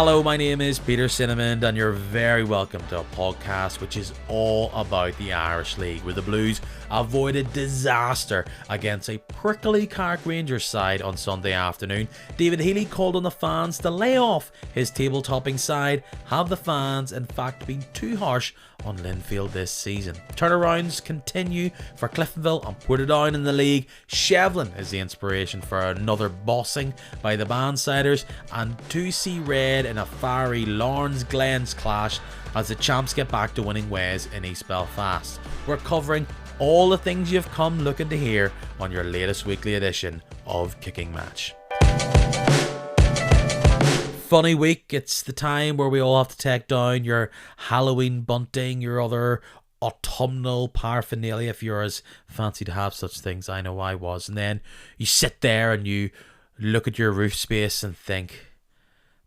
Hello, my name is Peter Cinnamon, and you're very welcome to a podcast which is all about the Irish League, where the Blues avoided disaster against a prickly Carrick Rangers side on Sunday afternoon. David Healy called on the fans to lay off his table-topping side. Have the fans, in fact, been too harsh on Linfield this season? Turnarounds continue for Cliftonville and Portadown in the league. Shevlin is the inspiration for another bossing by the Bannsiders, and topsy red in a fiery Larne's Glens clash as the champs get back to winning ways in East Belfast. We're covering all the things you've come looking to hear on your latest weekly edition of Kicking Match. Funny week. It's the time where we all have to take down your Halloween bunting, your other autumnal paraphernalia, if you're as fancy to have such things. I know I was. And then you sit there and you look at your roof space and think,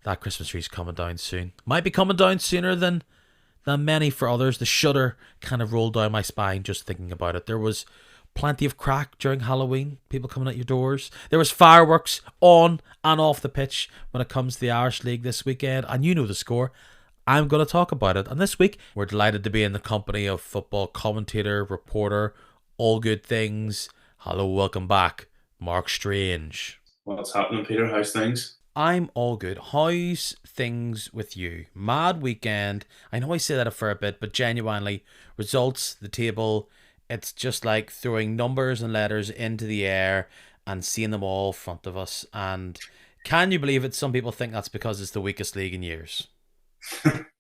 that Christmas tree's coming down soon. Might be coming down sooner than many for others. The shudder kind of rolled down my spine just thinking about it. There was plenty of crack during Halloween, people coming at your doors. There was fireworks on and off the pitch when it comes to the Irish League this weekend, and you know the score. I'm going to talk about it. And this week, we're delighted to be in the company of football commentator, reporter, all good things. Hello, welcome back, Mark Strange. What's happening, Peter? How's things? I'm all good. How's things with you? Mad weekend. I know I say that a fair bit, but genuinely, results, the table, it's just like throwing numbers and letters into the air and seeing them all in front of us. And can you believe it? Some people think that's because it's the weakest league in years.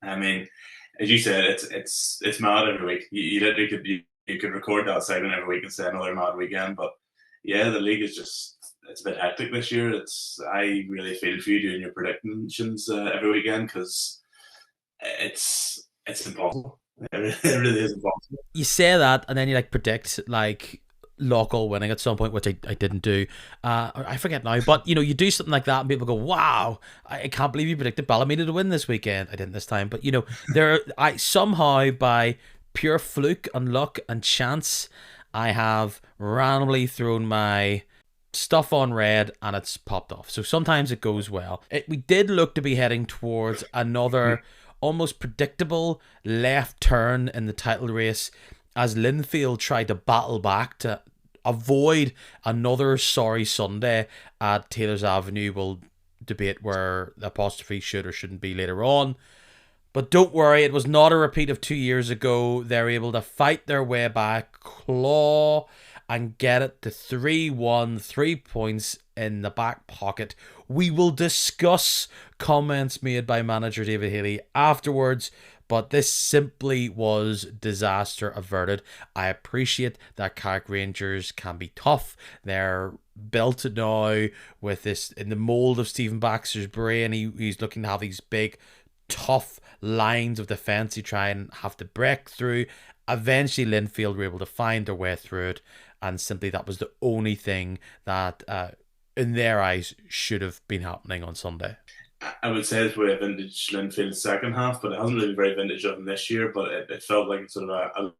I mean, as you said, it's mad every week. You literally could record that segment every week and say another mad weekend. But yeah, the league is just, it's a bit hectic this year. I really feel for you doing your predictions every weekend, because it's impossible. It really is impossible. You say that, and then you predict Loughgall winning at some point, which I didn't do. I forget now, but you do something like that, and people go, "Wow, I can't believe you predicted Ballymena to win this weekend." I didn't this time, but I somehow, by pure fluke and luck and chance, I have randomly thrown my stuff on red and it's popped off. So sometimes it goes well. We did look to be heading towards another almost predictable left turn in the title race as Linfield tried to battle back to avoid another sorry Sunday at Taylor's Avenue. We'll debate where the apostrophe should or shouldn't be later on. But don't worry, it was not a repeat of 2 years ago. They're able to fight their way back, claw, and get it to 3-1, 3 points in the back pocket. We will discuss comments made by manager David Healy afterwards, but this simply was disaster averted. I appreciate that Carrick Rangers can be tough. They're built now with this in the mould of Stephen Baxter's brain. He's looking to have these big, tough lines of defence you try and have to break through. Eventually Linfield were able to find their way through it, and simply that was the only thing that in their eyes should have been happening on Sunday. I would say it's very vintage Linfield second half, but it hasn't really been very vintage of them this year. But it felt like sort of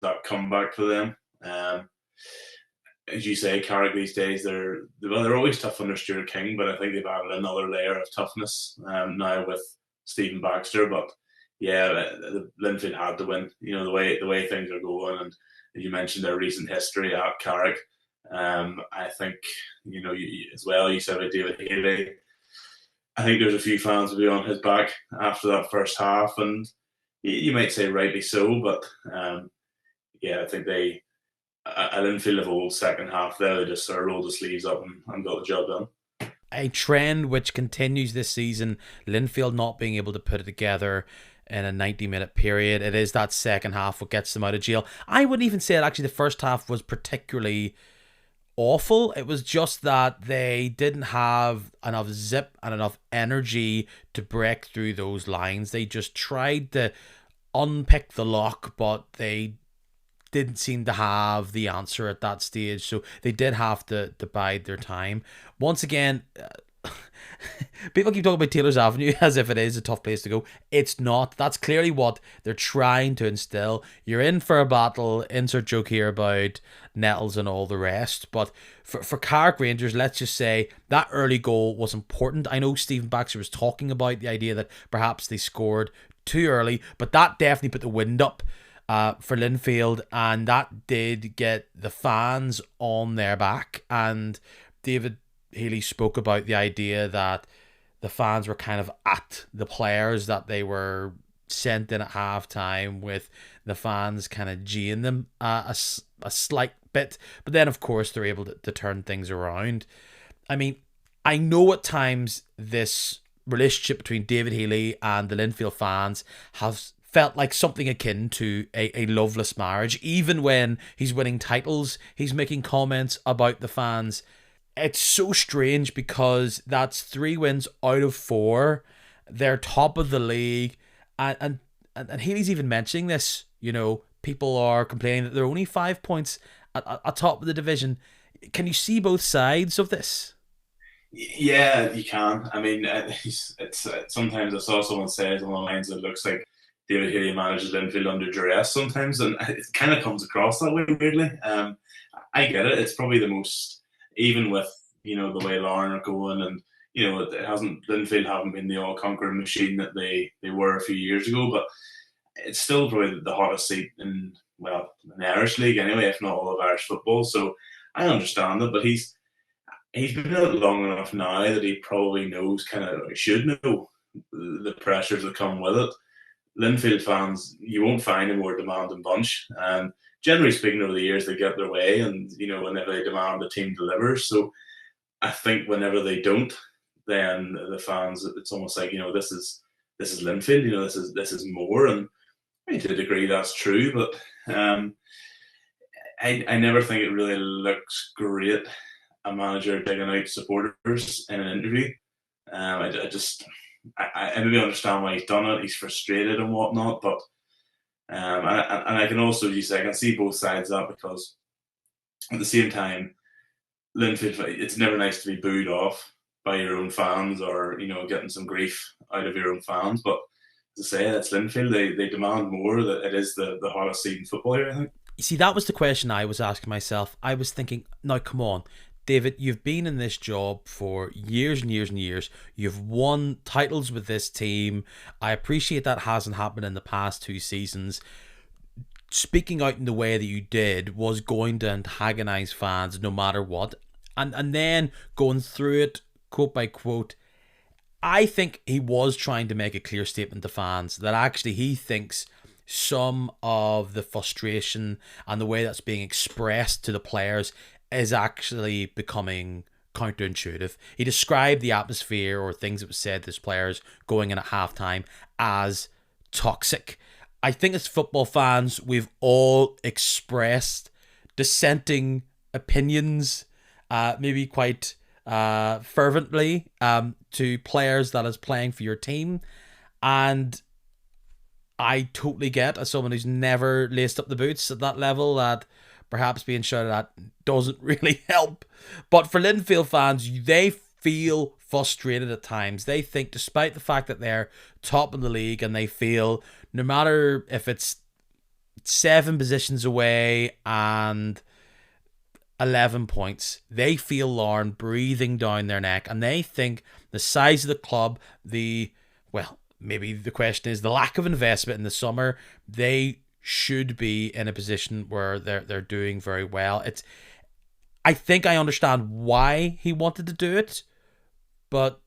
that comeback for them. As you say, Carrick these days, they're always tough under Stuart King, but I think they've added another layer of toughness now with Stephen Baxter. But yeah, the Linfield had to win. The way things are going, and you mentioned their recent history at Carrick. I think you as well. You said about David Healy. I think there's a few fans will be on his back after that first half, and you might say rightly so. But I think a Linfield of old second half there, they just sort of rolled the sleeves up and got the job done. A trend which continues this season, Linfield not being able to put it together in a 90-minute period. It is that second half what gets them out of jail. I wouldn't even say that actually the first half was particularly awful. It was just that they didn't have enough zip and enough energy to break through those lines. They just tried to unpick the lock, but they didn't seem to have the answer at that stage, so they did have to bide their time. Once again, People keep talking about Taylor's Avenue as if it is a tough place to go. It's not. That's clearly what they're trying to instill. You're in for a battle. Insert joke here about Nettles and all the rest. But for Carrick Rangers, let's just say that early goal was important. I know Stephen Baxter was talking about the idea that perhaps they scored too early, but that definitely put the wind up for Linfield, and that did get the fans on their back. And David Healy spoke about the idea that the fans were kind of at the players, that they were sent in at half time with the fans kind of geeing them a slight bit. But then, of course, they're able to turn things around. I mean, I know at times this relationship between David Healy and the Linfield fans has felt like something akin to a loveless marriage. Even when he's winning titles, he's making comments about the fans. It's so strange because that's 3 wins out of 4. They're top of the league. And Healy's even mentioning this. You know, people are complaining that they're only 5 points at top of the division. Can you see both sides of this? Yeah, you can. I mean, it's sometimes I saw someone say it along the lines that it looks like David Healy manages Linfield under duress sometimes, and it kind of comes across that way weirdly. I get it. It's probably the most, even with the way Larne are going, and it hasn't Linfield haven't been the all conquering machine that they were a few years ago, but it's still probably the hottest seat in in the Irish League anyway, if not all of Irish football. So I understand it, but he's been in it long enough now that he probably knows, kind of should know, the pressures that come with it. Linfield fans, you won't find a more demanding bunch. And generally speaking, over the years, they get their way, and whenever they demand, the team delivers. So I think whenever they don't, then the fans, it's almost like this is Linfield. This is more, and I to a degree that's true, but I never think it really looks great, a manager digging out supporters in an interview. I maybe understand why he's done it. He's frustrated and whatnot, but and I can also I can see both sides of that, because at the same time, Linfield, it's never nice to be booed off by your own fans, or getting some grief out of your own fans. But to say that's Linfield, they demand more. That it is the hottest seat in football here, I think. You see, that was the question I was asking myself. I was thinking, now come on, David, you've been in this job for years and years and years. You've won titles with this team. I appreciate that hasn't happened in the past 2 seasons. Speaking out in the way that you did was going to antagonize fans no matter what. And then going through it, quote by quote, I think he was trying to make a clear statement to fans that actually he thinks some of the frustration and the way that's being expressed to the players is actually becoming counterintuitive. He described the atmosphere or things that was said to his players going in at halftime as toxic. I think as football fans, we've all expressed dissenting opinions, maybe quite fervently, to players that is playing for your team. And I totally get, as someone who's never laced up the boots at that level, that perhaps being shouted at doesn't really help. But for Linfield fans, they feel frustrated at times. They think, despite the fact that they're top of the league, and they feel no matter if it's 7 positions away and 11 points, they feel Larne breathing down their neck, and they think the size of the club, maybe the question is the lack of investment in the summer, they should be in a position where they're doing very well. I think I understand why he wanted to do it, but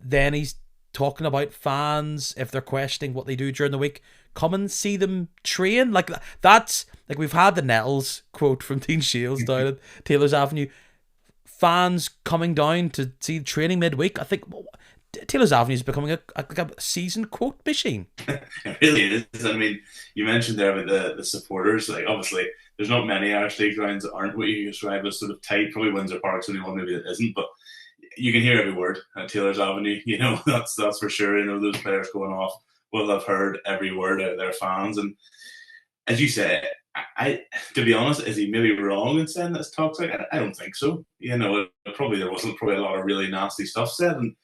then he's talking about fans, if they're questioning what they do during the week, come and see them train. That's like, we've had the Nettles quote from Dean Shields down at Taylor's Avenue. Fans coming down to see training midweek. I think Taylor's Avenue is becoming a season quote machine. It really is. I mean, you mentioned there about the supporters. Like, obviously, there's not many Irish League grounds that aren't what you describe as sort of tight. Probably Windsor Park's the only one maybe that isn't, but you can hear every word at Taylor's Avenue. That's for sure. Those players going off will have heard every word out of their fans. And as you say, I to be honest, is he maybe wrong in saying that's toxic? I don't think so. There wasn't probably a lot of really nasty stuff said, and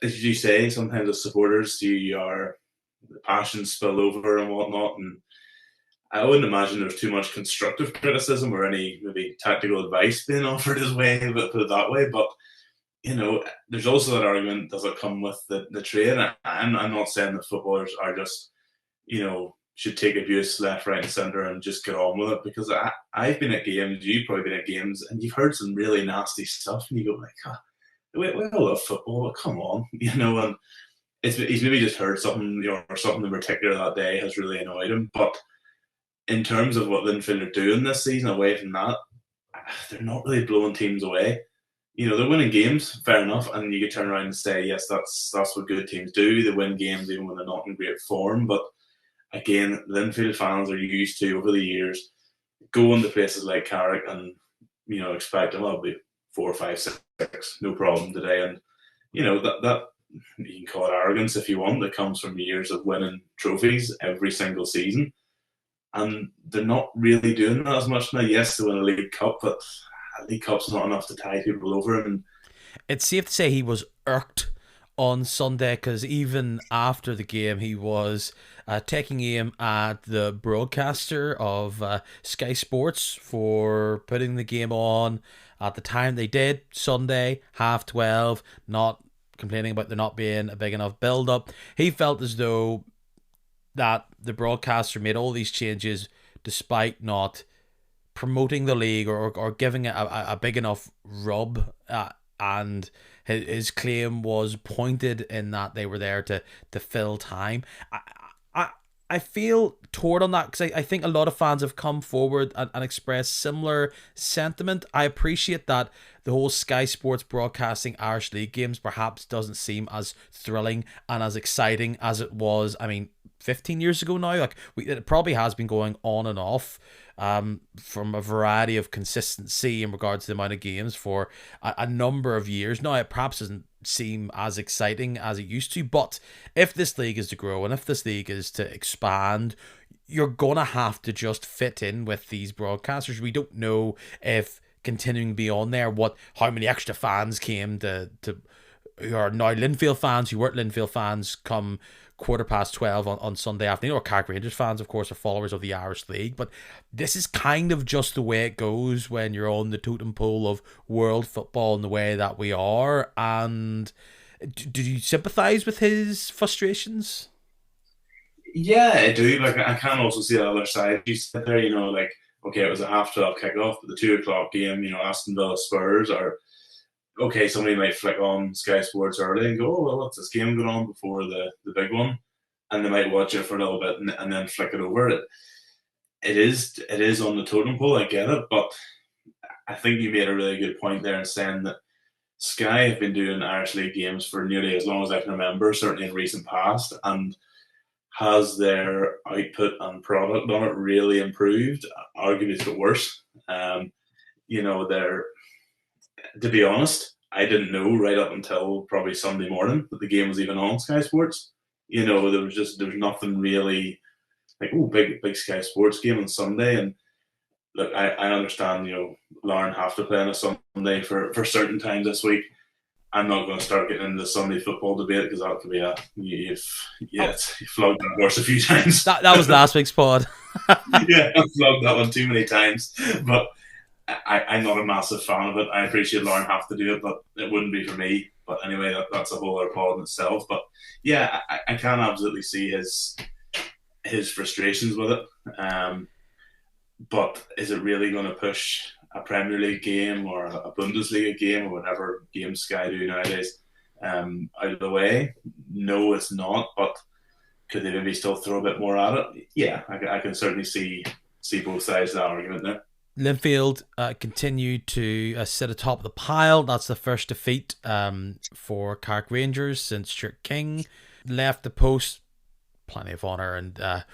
as you say, sometimes as supporters, the passions spill over and whatnot, and I wouldn't imagine there's too much constructive criticism or any maybe tactical advice being offered his way, put it that way. But there's also that argument: does it come with the trade? I'm not saying that footballers are just should take abuse left, right, and centre and just get on with it. Because I've been at games, you've probably been at games, and you've heard some really nasty stuff, and you go like, we all love football, but come on, and he's maybe just heard something, or something in particular that day has really annoyed him. But in terms of what Linfield are doing this season, away from that, they're not really blowing teams away. They're winning games, fair enough, and you could turn around and say, yes, that's what good teams do. They win games even when they're not in great form. But again, Linfield fans are used to, over the years, going to places like Carrick and expect them, I'll be 4, 5, 6, no problem today. And that you can call it arrogance if you want. That comes from years of winning trophies every single season. And they're not really doing that as much now. Yes, they win a League Cup, but a League Cup's not enough to tie people over. And it's safe to say he was irked on Sunday, because even after the game, he was taking aim at the broadcaster of Sky Sports for putting the game on at the time they did, Sunday, 12:30, not complaining about there not being a big enough build-up. He felt as though that the broadcaster made all these changes despite not promoting the league or giving it a big enough rub, and his claim was pointed in that they were there to fill time. I feel torn on that, because I think a lot of fans have come forward and expressed similar sentiment. I appreciate that the whole Sky Sports broadcasting Irish League games perhaps doesn't seem as thrilling and as exciting as it was, 15 years ago now. It probably has been going on and off from a variety of consistency in regards to the amount of games for a number of years now. It perhaps doesn't seem as exciting as it used to, but if this league is to grow and if this league is to expand, you're gonna have to just fit in with these broadcasters. We don't know if continuing beyond there how many extra fans came to who are now Linfield fans, who weren't Linfield fans come 12:15 on Sunday afternoon, or Carrick Rangers fans, of course, are followers of the Irish League. But this is kind of just the way it goes when you're on the totem pole of world football in the way that we are. And do you sympathise with his frustrations? Yeah, I do. I can also see the other side. You said there, okay, it was a 12:30 kickoff, but the 2 o'clock game, Aston Villa Spurs, or okay, somebody might flick on Sky Sports early and go, oh, well, what's this game going on before the big one? And they might watch it for a little bit and then flick it over. It is on the totem pole, I get it, but I think you made a really good point there in saying that Sky have been doing Irish League games for nearly as long as I can remember, certainly in recent past, and has their output and product on it really improved? Arguably it's got worse. They're, to be honest, I didn't know right up until probably Sunday morning that the game was even on Sky Sports. There was nothing really like, oh, big Sky Sports game on Sunday. And look, I understand, Larne have to play on a Sunday for certain times this week. I'm not going to start getting into the Sunday football debate, because that could be you've flogged that horse a few times. That was last week's pod. Yeah, I've flogged that one too many times. But I'm not a massive fan of it. I appreciate Larne have to do it, but it wouldn't be for me. But anyway, that's a whole other pod in itself. But yeah, I can absolutely see his frustrations with it. But is it really going to push a Premier League game or a Bundesliga game or whatever games Sky do nowadays out of the way? No, it's not. But could they maybe still throw a bit more at it? Yeah, I can certainly see both sides of that argument there. Linfield continued to sit atop the pile. That's the first defeat for Carrick Rangers since Stuart King left the post. Plenty of honour and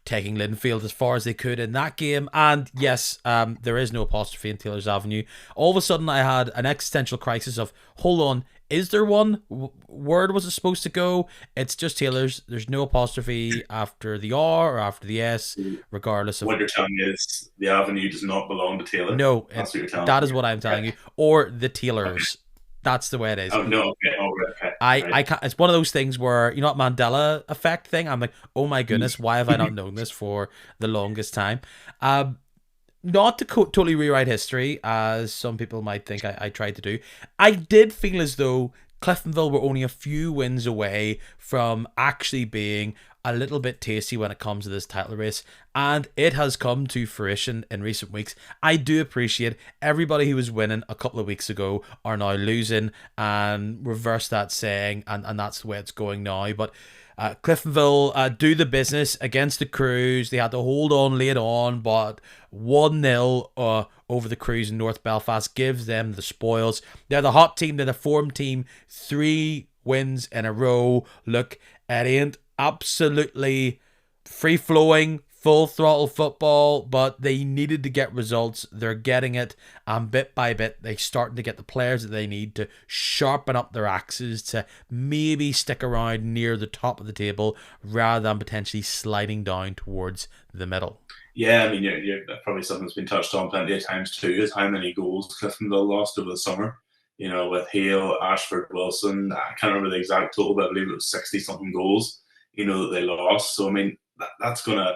taking Linfield as far as they could in that game. And yes, there is no apostrophe in Taylor's Avenue. All of a sudden I had an existential crisis of, hold on, is there one? Word was it supposed to go? It's just Taylor's. There's no apostrophe after the R or after the S, regardless of... What you're telling me is the Avenue does not belong to Taylor? No, that is what I'm telling you. Or the Taylors. Okay. That's the way it is. Oh, no, okay. Right. I can't. It's one of those things where, you know, what Mandela effect thing. I'm like, oh my goodness, why have I not known this for the longest time? Not to totally rewrite history, as some people might think I tried to do. I did feel as though Cliftonville were only a few wins away from actually being a little bit tasty when it comes to this title race, and it has come to fruition in recent weeks. I do appreciate everybody who was winning a couple of weeks ago are now losing, and reverse that saying, and that's the way it's going now. But Cliftonville do the business against the Crews. They had to hold on late on, but 1-0 over the Crews in North Belfast gives them the spoils. They're the hot team. They're the form team. 3 wins in a row. Look, it ain't absolutely free-flowing, full throttle football, but they needed to get results. They're getting it, and bit by bit they're starting to get the players that they need to sharpen up their axes to maybe stick around near the top of the table rather than potentially sliding down towards the middle. Yeah, I mean, you're probably something that's been touched on plenty of times too, is how many goals Cliftonville lost over the summer. You know, with Hale, Ashford, Wilson, I can't remember the exact total, but I believe it was 60 something goals, you know, that they lost. So I mean, that's gonna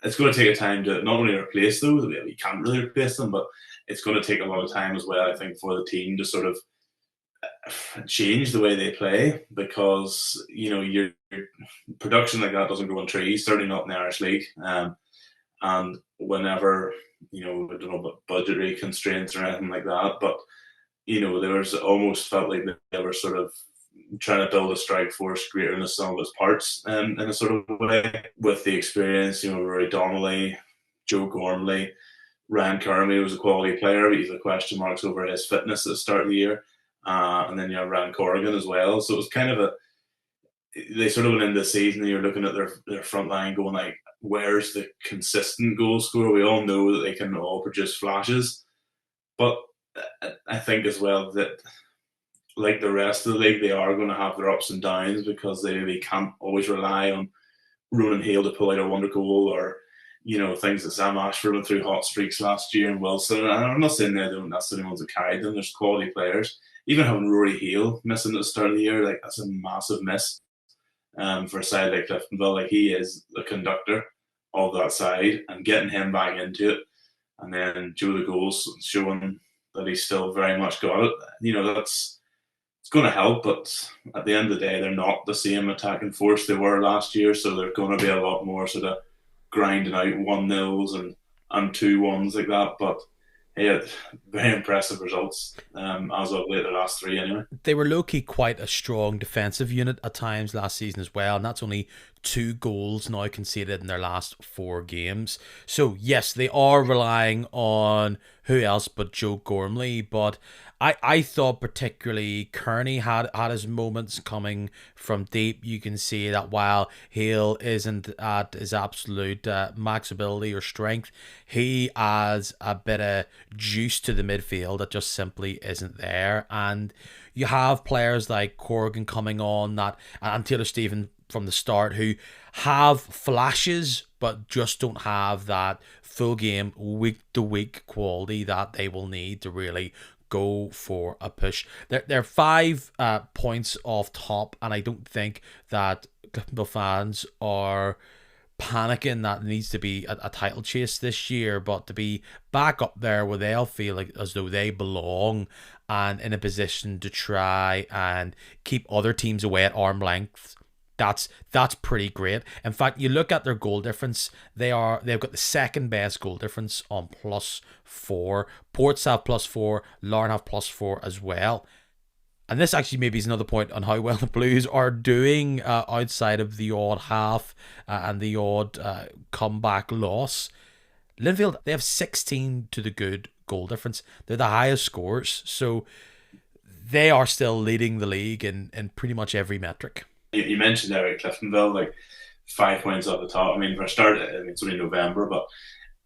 it's going to take a time to not only replace those. I mean, you can't really replace them, but it's going to take a lot of time as well, I think, for the team to sort of change the way they play, because you know your production like that doesn't grow on trees, certainly not in the Irish League. And whenever, you know, I don't know about budgetary constraints or anything like that, but you know, there was almost felt like they were sort of trying to build a strike force greater than the sum of its parts, in a sort of way, with the experience. You know, Rory Donnelly, Joe Gormley, Ryan Kermey was a quality player, but he's had question marks over his fitness at the start of the year. And then you have Ryan Corrigan as well. So it was kind of they sort of went into the season and you're looking at their front line going like, where's the consistent goal scorer? We all know that they can all produce flashes. But I think as well that, like the rest of the league, they are going to have their ups and downs, because they can't always rely on Ronan Hale to pull out a wonder goal, or you know, things that Sam Ashford went through hot streaks last year, and Wilson. And I'm not saying they're the only ones that carried them. There's quality players. Even having Rory Hale missing at the start of the year, like that's a massive miss for a side like Cliftonville. Like, he is the conductor of that side, and getting him back into it, and then Joe the goals showing that he's still very much got it. You know, it's going to help, but at the end of the day, they're not the same attacking force they were last year, so they're going to be a lot more sort of grinding out 1-0s and 2-1s like that. But yeah, very impressive results as of late, the last 3 anyway. They were low-key quite a strong defensive unit at times last season as well, and that's only 2 goals now conceded in their last 4 games. So yes, they are relying on who else but Joe Gormley, but I thought particularly Kearney had his moments coming from deep. You can see that while Hale isn't at his absolute max ability or strength, he adds a bit of juice to the midfield that just simply isn't there. And you have players like Corrigan coming on, that and Taylor Stephen from the start, who have flashes but just don't have that full game, week to week quality that they will need to really go for a push. They're 5 points off top, and I don't think that Cliftonville fans are panicking that needs to be a title chase this year, but to be back up there where they'll feel like as though they belong and in a position to try and keep other teams away at arm's length. That's pretty great. In fact, you look at their goal difference, they've got the second best goal difference on +4. Ports have +4, Larne have +4 as well. And this actually maybe is another point on how well the Blues are doing outside of the odd half and the odd comeback loss. Linfield, they have 16 to the good goal difference. They're the highest scorers, so they are still leading the league in pretty much every metric. You mentioned there at Cliftonville, like 5 points off the top. I mean, for a start, I mean, it's only November, but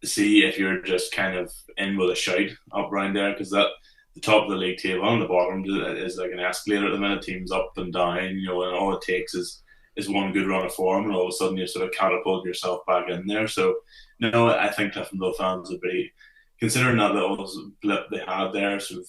see if you're just kind of in with a shout up around there, because that the top of the league table and the bottom is like an escalator at the minute. Teams up and down, you know, and all it takes is one good run of form, and all of a sudden you sort of catapult yourself back in there. So, no, I think Cliftonville fans would be, considering that little blip they had there, sort of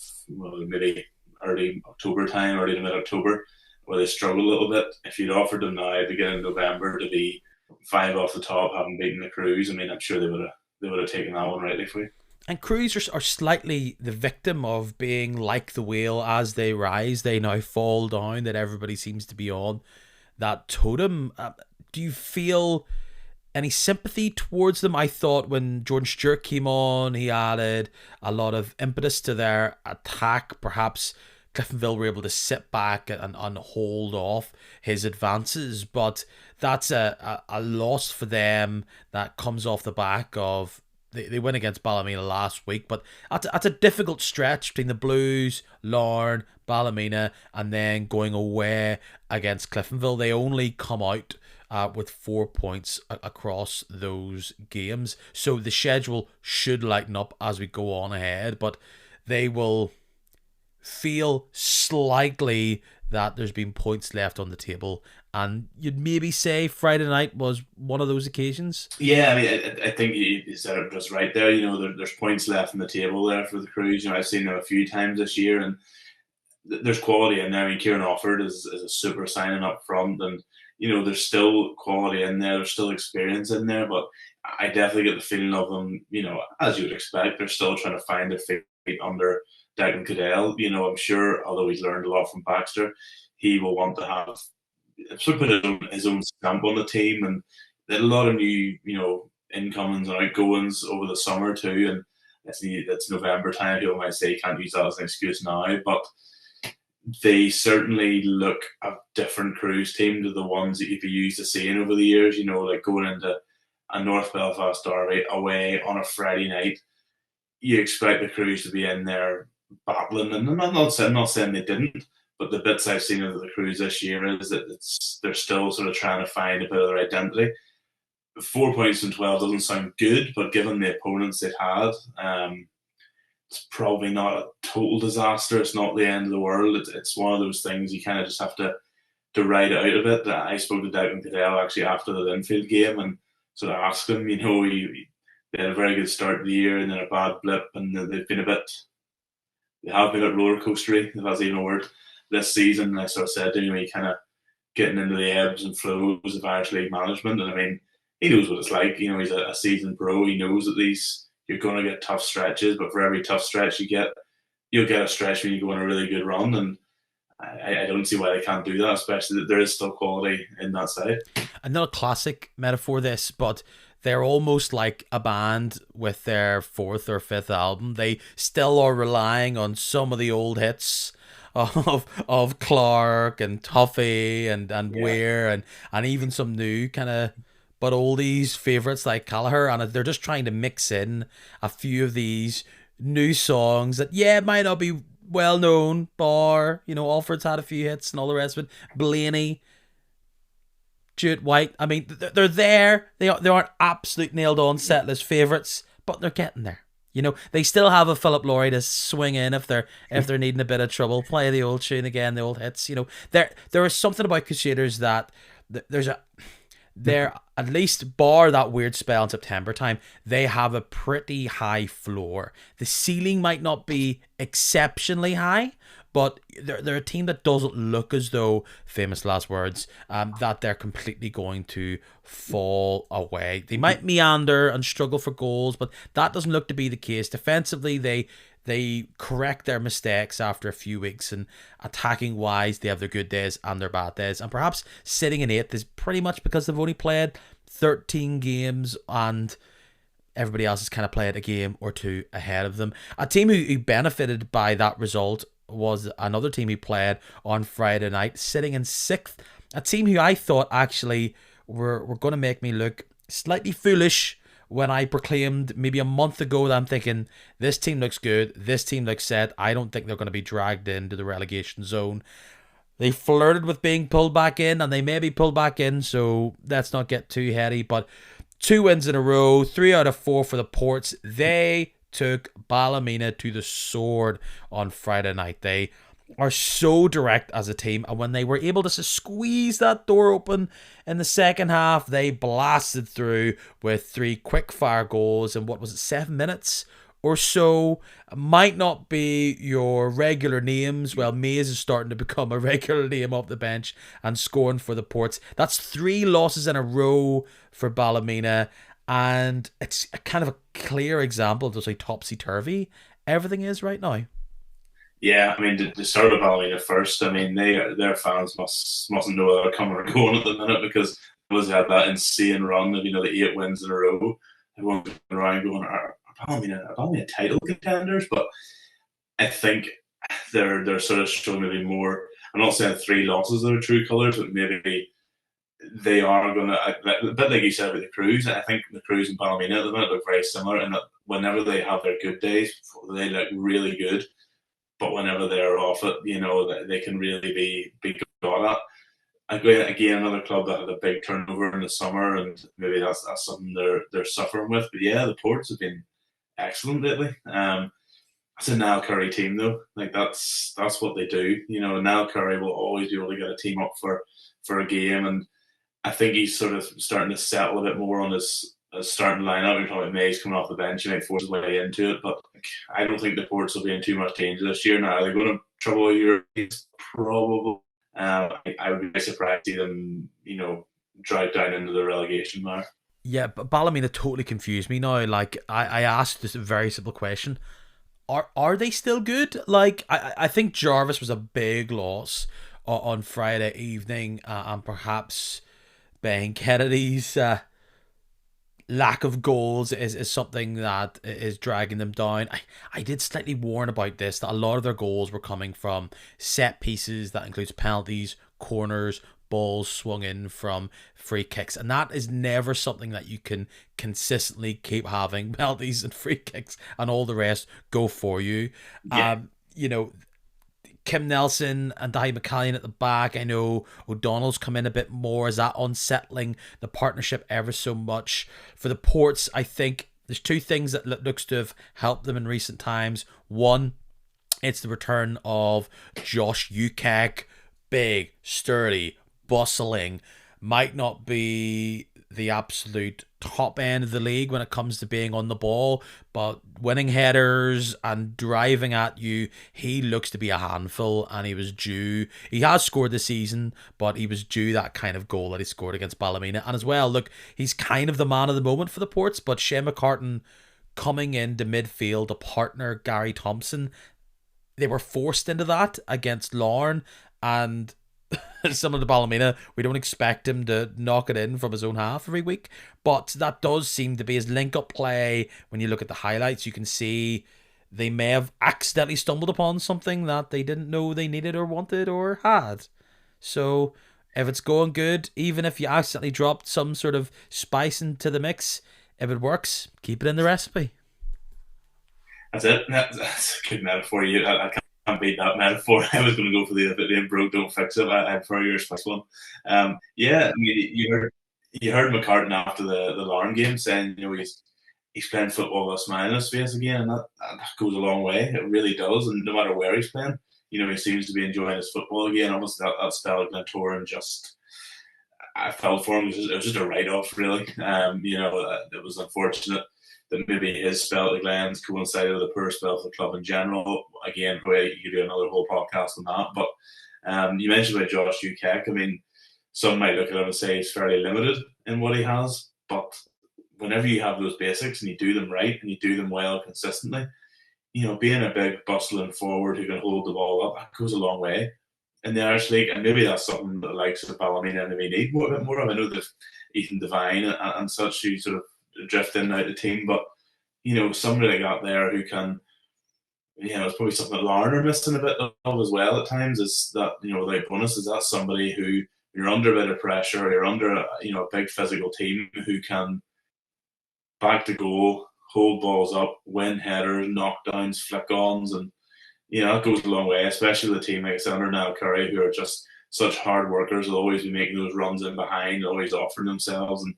maybe early October time, early to mid October, where they struggle a little bit. If you'd offered them now to get in November to be 5 off the top, having beaten the Crews, I mean, I'm sure they would have taken that one rightly for you. And Crews are slightly the victim of being like the whale. As they rise, they now fall down, that everybody seems to be on that totem. Do you feel any sympathy towards them? I thought when Jordan Stewart came on, he added a lot of impetus to their attack. Perhaps Cliftonville were able to sit back and hold off his advances, but that's a loss for them that comes off the back of they win against Ballymena last week, but that's a difficult stretch between the Blues, Larne, Ballymena, and then going away against Cliftonville. They only come out with 4 points across those games, so the schedule should lighten up as we go on ahead, but they will feel slightly that there's been points left on the table, and you'd maybe say Friday night was one of those occasions. Yeah, I mean, I think you said it just right there. There's points left on the table there for the Crews. I've seen them a few times this year, and there's quality in there. I mean, Kieran Offord is a super signing up front, and there's still quality in there. There's still experience in there, but I definitely get the feeling of them. As you would expect, they're still trying to find their feet under Declan Devine. I'm sure, although he's learned a lot from Baxter, he will want to have sort of put his own stamp on the team, and there are a lot of new, incomings and outgoings over the summer too. And it's November time. People might say you can't use that as an excuse now, but they certainly look a different Crews team to the ones that you've been used to seeing over the years. Like going into a North Belfast derby away on a Friday night, you expect the Crews to be in there battling, and I'm not saying they didn't, but the bits I've seen of the Crews this year is that they're still sort of trying to find a bit of their identity. 4 points in 12 doesn't sound good, but given the opponents they've had, it's probably not a total disaster. It's not the end of the world. It's one of those things you kind of just have to ride it out of it. I spoke to Declan Devine actually after the Linfield game and sort of asked him, they had a very good start of the year and then a bad blip, and they have been a bit roller coastery, if that's even a word, this season. And I sort of said to him, you kind of getting into the ebbs and flows of Irish League management. And I mean, he knows what it's like. He's a seasoned pro. He knows that you're going to get tough stretches, but for every tough stretch you'll get a stretch when you go on a really good run. And I don't see why they can't do that, especially that there is still quality in that side. Another classic metaphor, this, but they're almost like a band with their 4th or 5th album. They still are relying on some of the old hits of Clark and Tuffy and Weir and even some new kind of but oldies favourites like Callagher, and they're just trying to mix in a few of these new songs that might not be well known, bar, Alfred's had a few hits and all the rest of it, Blaney, Stuart White. I mean, they're there. They aren't absolute nailed on set list favourites, but they're getting there. They still have a Philip Laurie to swing in if they're needing a bit of trouble. Play the old tune again, the old hits. There is something about Crusaders that they're at least bar that weird spell in September time, they have a pretty high floor. The ceiling might not be exceptionally high, but they're a team that doesn't look as though, famous last words, that they're completely going to fall away. They might meander and struggle for goals, but that doesn't look to be the case. Defensively, they correct their mistakes after a few weeks, and attacking wise, they have their good days and their bad days. And perhaps sitting in 8th is pretty much because they've only played 13 games and everybody else has kind of played a game or two ahead of them. A team who benefited by that result was another team who played on Friday night, sitting in 6th. A team who I thought actually were going to make me look slightly foolish when I proclaimed maybe a month ago that I'm thinking, this team looks good, this team looks set, I don't think they're going to be dragged into the relegation zone. They flirted with being pulled back in, and they may be pulled back in, so let's not get too heady, but 2 wins in a row, 3 out of 4 for the Ports. They took Ballymena to the sword on Friday night. They are so direct as a team, and when they were able to squeeze that door open in the second half, they blasted through with 3 quick fire goals in 7 minutes or so might not be your regular names. Well, Mays is starting to become a regular name off the bench and scoring for the Ports. That's 3 losses in a row for Ballymena, and it's a kind of a clear example of just like topsy-turvy everything is right now. Yeah, I mean, to start with Ballymena first, I mean, their fans mustn't know where they're coming or going at the minute because they was had that insane run of the 8 wins in a row. Everyone going around going, are Ballymena title contenders? But I think they're sort of showing maybe more. I'm not saying 3 losses are true colours, but maybe they are going to, a bit like you said about the Crews. I think the Crews and Ballymena at the minute look very similar in that whenever they have their good days, they look really good. But whenever they're off it, they can really be got at. Again, another club that had a big turnover in the summer, and maybe that's something they're suffering with. But yeah, the Ports have been excellent lately. It's a Niall Curry team though. Like that's what they do. Niall Curry will always be able to get a team up for a game, and I think he's sort of starting to settle a bit more on his starting lineup. You're talking about Mays coming off the bench, he might force his way into it, but I don't think the Ports will be in too much danger this year. Now, are they going to trouble Europe? Probably. I would be surprised to see them, drive down into the relegation mark. Yeah, but Ballymena totally confused me now. Like, I asked this very simple question. Are they still good? Like, I think Jarvis was a big loss on Friday evening, and perhaps Ben Kennedy's lack of goals is something that is dragging them down. I did slightly warn about this, that a lot of their goals were coming from set pieces. That includes penalties, corners, balls swung in from free kicks, and that is never something that you can consistently keep having. Penalties and free kicks and all the rest go for you. Yeah. You know, Kim Nelson and Dahi McCallion at the back. I know O'Donnell's come in a bit more. Is that unsettling the partnership ever so much? For the Ports, I think there's 2 things that looks to have helped them in recent times. One, it's the return of Josh Ukek. Big, sturdy, bustling. Might not be the absolute top end of the league when it comes to being on the ball, but winning headers and driving at you, he looks to be a handful, and he was due. He has scored this season, but he was due that kind of goal that he scored against Ballymena. And as well, look, he's kind of the man of the moment for the Ports, but Shane McCartan coming into midfield to partner Gary Thompson, they were forced into that against Larne, and similar to Ballymena, we don't expect him to knock it in from his own half every week, but that does seem to be his link-up play. When you look at the highlights, you can see they may have accidentally stumbled upon something that they didn't know they needed or wanted or had. So if it's going good, even if you accidentally dropped some sort of spice into the mix, if it works, keep it in the recipe. That's it. That's a good metaphor. I can't beat that metaphor. I was going to go for the if it ain't broke, don't fix it. I prefer your spice one. Yeah, I mean, you heard McCartan after the Larne game saying, he's playing football with a smile on his face again, and that goes a long way. It really does, and no matter where he's playing, he seems to be enjoying his football again. Obviously, that spell at Glentoran just, I felt for him. It was just a write-off, really. It was unfortunate that maybe his spell at the Glens coincided with a poor spell for the club in general. Again, you could do another whole podcast on that. But you mentioned about Josh Ukek. I mean, some might look at him and say he's fairly limited in what he has, but whenever you have those basics and you do them right and you do them well consistently, being a big bustling forward who can hold the ball up, that goes a long way in the Irish League, and maybe that's something that the likes of Ballymena maybe need more of. I know that Ethan Devine and such who sort of drift in and out the team, but somebody like that there who can, it's probably something that Larne are missing a bit of as well at times, is that, without bonus, is that somebody who you're under a bit of pressure, or you're under a big physical team who can back to goal, hold balls up, win headers, knockdowns, flick-ons, and it goes a long way, especially with a team like Senator Niall Curry, who are just such hard workers. They'll always be making those runs in behind, always offering themselves. And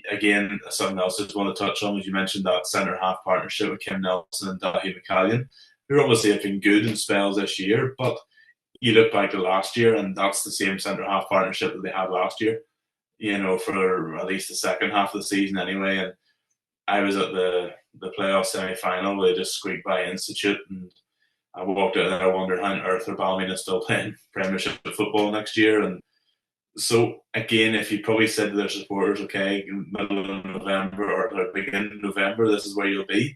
again, something else I just want to touch on, as you mentioned, that centre half partnership with Kim Nelson and Dahi McCallion, who obviously have been good in spells this year, but you look back to last year, and that's the same centre half partnership that they had last year, for at least the second half of the season anyway. And I was at the the playoff semi-final where they just squeaked by Institute, and I walked out there wondering how on earth are Ballymena still playing Premiership football next year. And so again, if you probably said to their supporters, okay, middle of November or beginning of November, this is where you'll be,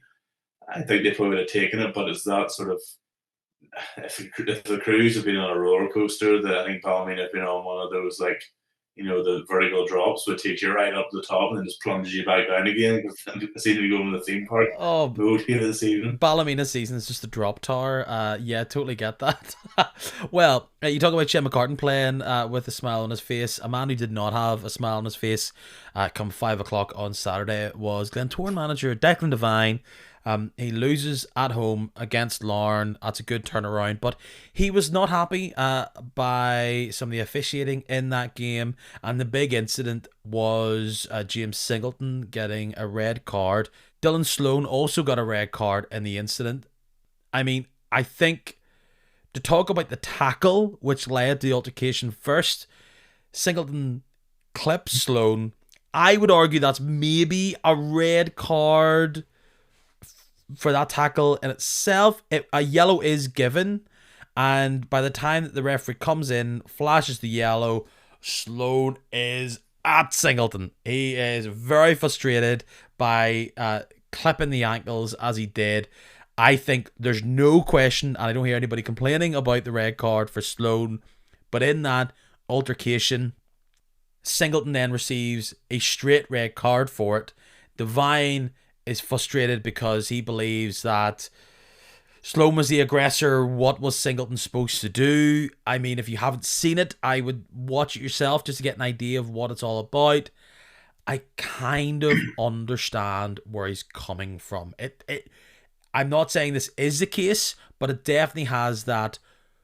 I think they probably would have taken it. But it's that sort of, if the Crews have been on a roller coaster, that I think Ballymena have been on one of those, like, the vertical drops would take you right up to the top and then just plunge you back down again. I seem to be going to the theme park mode here this evening. Ballymena season is just a drop tower. Yeah, totally get that. Well, you talk about Shane McCartan playing with a smile on his face. A man who did not have a smile on his face come 5 o'clock on Saturday was Glentoran manager Declan Devine. He loses at home against Larne. That's a good turnaround, but he was not happy by some of the officiating in that game, and the big incident was James Singleton getting a red card. Dylan Sloan also got a red card in the incident. I mean, I think to talk about the tackle which led to the altercation first, Singleton clips Sloan. I would argue that's maybe a red card for that tackle in itself. A yellow is given, and by the time that the referee comes in, flashes the yellow, Sloan is at Singleton. He is very frustrated by clipping the ankles as he did. I think there's no question, and I don't hear anybody complaining about the red card for Sloan, but in that altercation, Singleton then receives a straight red card for it. Devine is frustrated because he believes that Sloan was the aggressor. What was Singleton supposed to do? I mean, if you haven't seen it, I would watch it yourself just to get an idea of what it's all about. I kind of understand where he's coming from. I'm not saying this is the case, but it definitely has that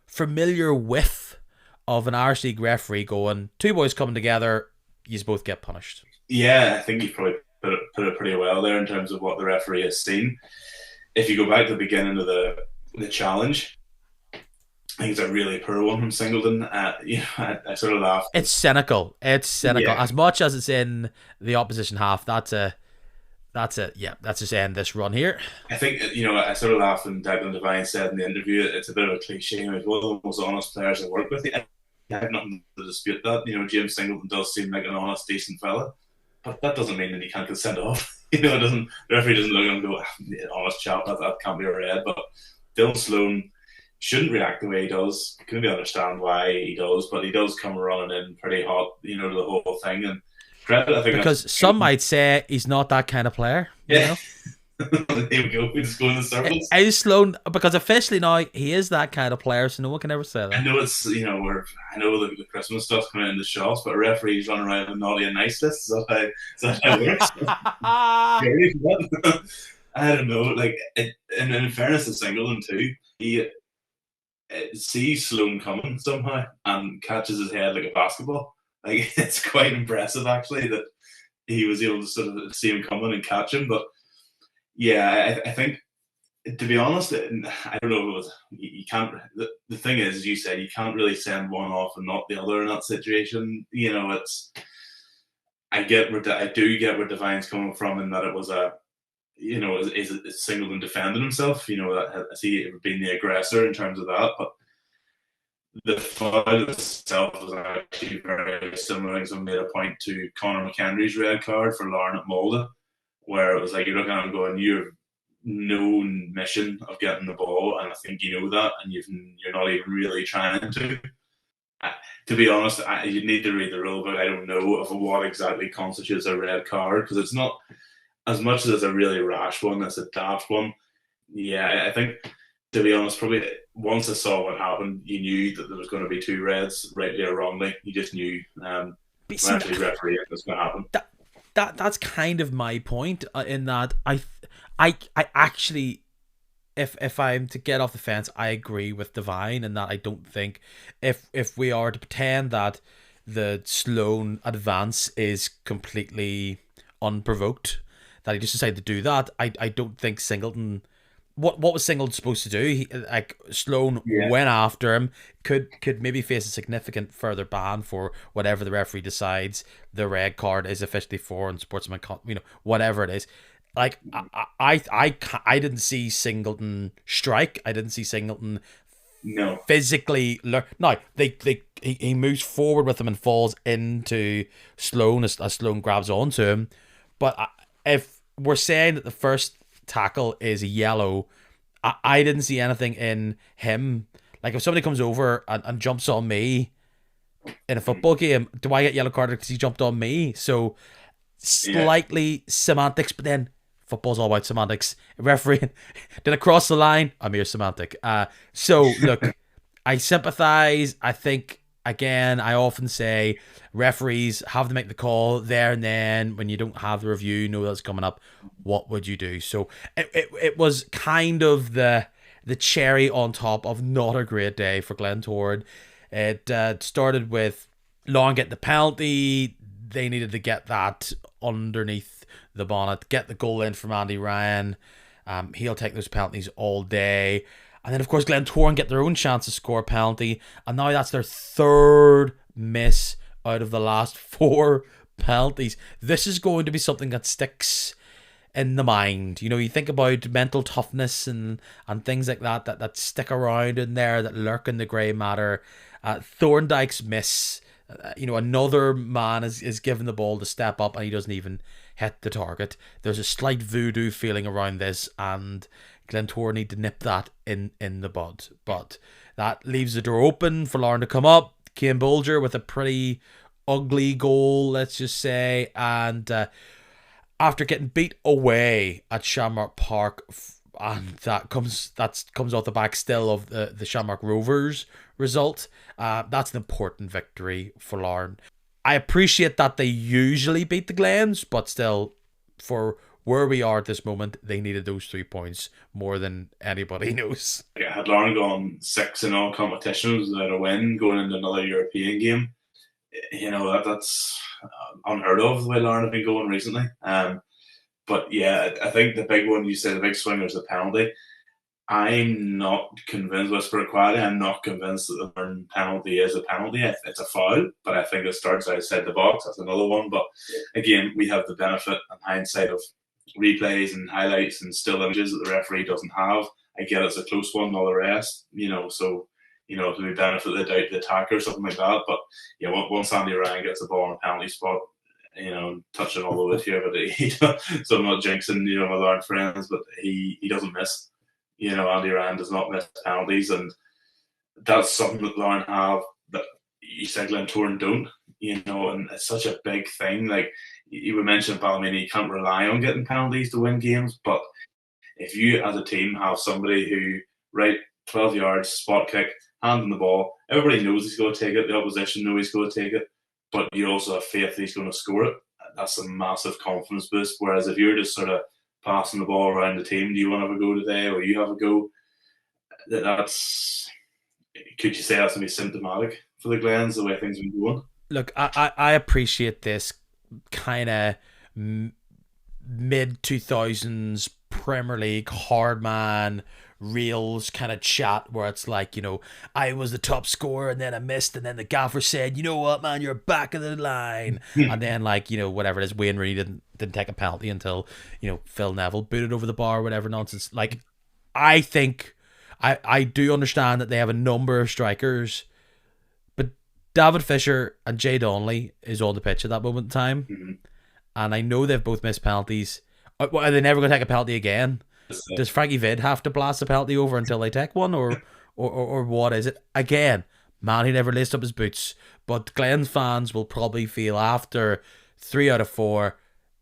familiar whiff of an Irish League referee going, two boys coming together, you both get punished. Yeah, I think you've probably put it pretty well there in terms of what the referee has seen. If you go back to the beginning of the challenge, I think it's a really poor one from Singleton. I sort of laughed. It's cynical. Yeah. As much as it's in the opposition half, that's it. Yeah, that's just end this run here. I think, I sort of laughed when Declan Devine said in the interview, it's a bit of a cliche. He was one of the most honest players I work with. I have nothing to dispute that. James Singleton does seem like an honest, decent fella. But that doesn't mean that he can't get sent off. The referee doesn't look at him and go, honest chap, that can't be a red. But Dylan Sloan shouldn't react the way he does. I couldn't really understand why he does, but he does come running in pretty hot, to the whole thing. And credit, I think, because some might say he's not that kind of player. Yeah. There we go. We just go in the circles. Is Sloan, because officially now he is that kind of player, so no one can ever say that. I know it's I know the Christmas stuff's coming in the shops, but referees run around with naughty and nice lists. Is that how it works? I don't know. Like, and in fairness to Singleton too, he sees Sloan coming somehow and catches his head like a basketball. Like, it's quite impressive actually that he was able to sort of see him coming and catch him, but. Yeah, I think, to be honest, I don't know if it was, you can't, the thing is, as you said, you can't really send one off and not the other in that situation. I do get where Devine's coming from, in that it was is Singleton defending himself, has he been the aggressor in terms of that, but the foul itself was actually very similar. I think someone made a point to Conor McHenry's red card for Larne at Molde, where it was like, you're looking at him going, you have no mission of getting the ball, and I think you know that, and you're not even really trying to. To be honest, you need to read the rule book. I don't know of what exactly constitutes a red card, because it's not as much as it's a really rash one, it's a daft one. Yeah, I think, to be honest, probably once I saw what happened, you knew that there was going to be two reds, rightly or wrongly. You just knew actually referee it was going to happen. That's kind of my point, in that I actually, if I'm to get off the fence, I agree with Devine, in that I don't think, if we are to pretend that the Sloan advance is completely unprovoked, that he just decided to do that, I don't think Singleton. What was Singleton supposed to do? Sloan went after him, could maybe face a significant further ban for whatever the referee decides the red card is officially for, and sportsman, whatever it is. Like I didn't see Singleton strike. I didn't see Singleton No. physically learn. No, he moves forward with him and falls into Sloan as Sloan grabs onto him. But if we're saying that the first tackle is a yellow, I didn't see anything in him. Like if somebody comes over and jumps on me in a football game, do I get yellow carded because he jumped on me? So Yeah. slightly semantics, but then football's all about semantics. Referee, did I cross the line? I'm mere semantic. So look, I sympathise. I think again, I often say referees have to make the call there and then when you don't have the review, know that's coming up. What would you do? So it was kind of the cherry on top of not a great day for Glentoran. It started with Larne getting the penalty. They needed to get that underneath the bonnet, get the goal in from Andy Ryan. He'll take those penalties all day. And then, of course, Glentoran get their own chance to score a penalty. And now that's their third miss out of the last 4 penalties. This is going to be something that sticks in the mind. You know, you think about mental toughness and things like that stick around in there, that lurk in the grey matter. Thorndyke's miss, another man is given the ball to step up and he doesn't even hit the target. There's a slight voodoo feeling around this, and Glentoran need to nip that in the bud. But that leaves the door open for Larne to come up. Cian Bolger with a pretty ugly goal, let's just say, and after getting beat away at Shamrock Park, and that comes off the back still of the Shamrock Rovers result. That's an important victory for Larne. I appreciate that they usually beat the Glens, but still, for where we are at this moment, they needed those 3 points more than anybody knows. Yeah, had Larne gone 6 in all competitions without a win going into another European game, that's unheard of the way Larne have been going recently. But yeah, I think the big one you said, the big swinger is the penalty. I'm not convinced, whisper quietly, I'm not convinced that the Larne penalty is a penalty. It's a foul, but I think it starts outside the box. That's another one. But again, we have the benefit and hindsight of replays and highlights and still images that the referee doesn't have. I get it's a close one, all the rest, so to be benefit of the doubt the attacker or something like that. But yeah, once Andy Ryan gets the ball in a penalty spot, touching all of it here, but so I'm not jinxing, my Larne friends, but he doesn't miss. Andy Ryan does not miss penalties, and that's something that Larne have that you said Glentoran don't, and it's such a big thing. Like you would mention Ballymena, you can't rely on getting penalties to win games, but if you as a team have somebody who, right, 12 yards, spot kick, hand on the ball, everybody knows he's going to take it, the opposition knows he's going to take it, but you also have faith that he's going to score it. That's a massive confidence boost. Whereas if you're just sort of passing the ball around the team, do you want to have a go today, or you have a go? Could you say that's going to be symptomatic for the Glens, the way things have been going? Look, I appreciate this kind of mid 2000s Premier League hard man reels kind of chat where it's like, I was the top scorer and then I missed, and then the gaffer said, you know what, man, you're back of the line. And then whatever it is, Wayne Rooney didn't take a penalty until, Phil Neville booted over the bar or whatever nonsense. Like, I think I do understand that they have a number of strikers, but David Fisher and Jay Donnelly is on the pitch at that moment in time. Mm-hmm. And I know they've both missed penalties. Are they never going to take a penalty again? Does Frankie Vid have to blast a penalty over until they take one, or what is it? Again, man, he never laced up his boots. But Glens fans will probably feel after 3 out of 4,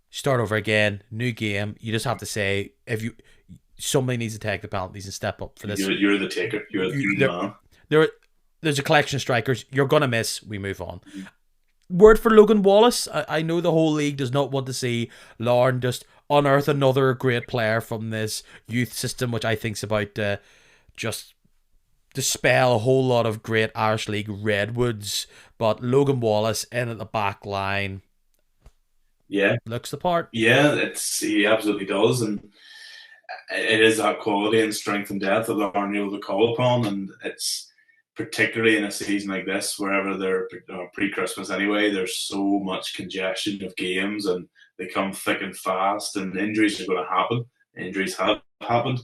start over again, new game. You just have to say somebody needs to take the penalties and step up for this. You're the taker. You're the man. There's a collection of strikers. You're gonna miss. We move on. Mm-hmm. Word for Logan Wallace. I know the whole league does not want to see Larne just unearth another great player from this youth system, which I think is about to just dispel a whole lot of great Irish League redwoods. But Logan Wallace in at the back line, looks the part. Yeah, he absolutely does, and it is that quality and strength and depth that Larne able to call upon, and it's particularly in a season like this, wherever they're pre-Christmas anyway, there's so much congestion of games and they come thick and fast, and injuries are going to happen. Injuries have happened.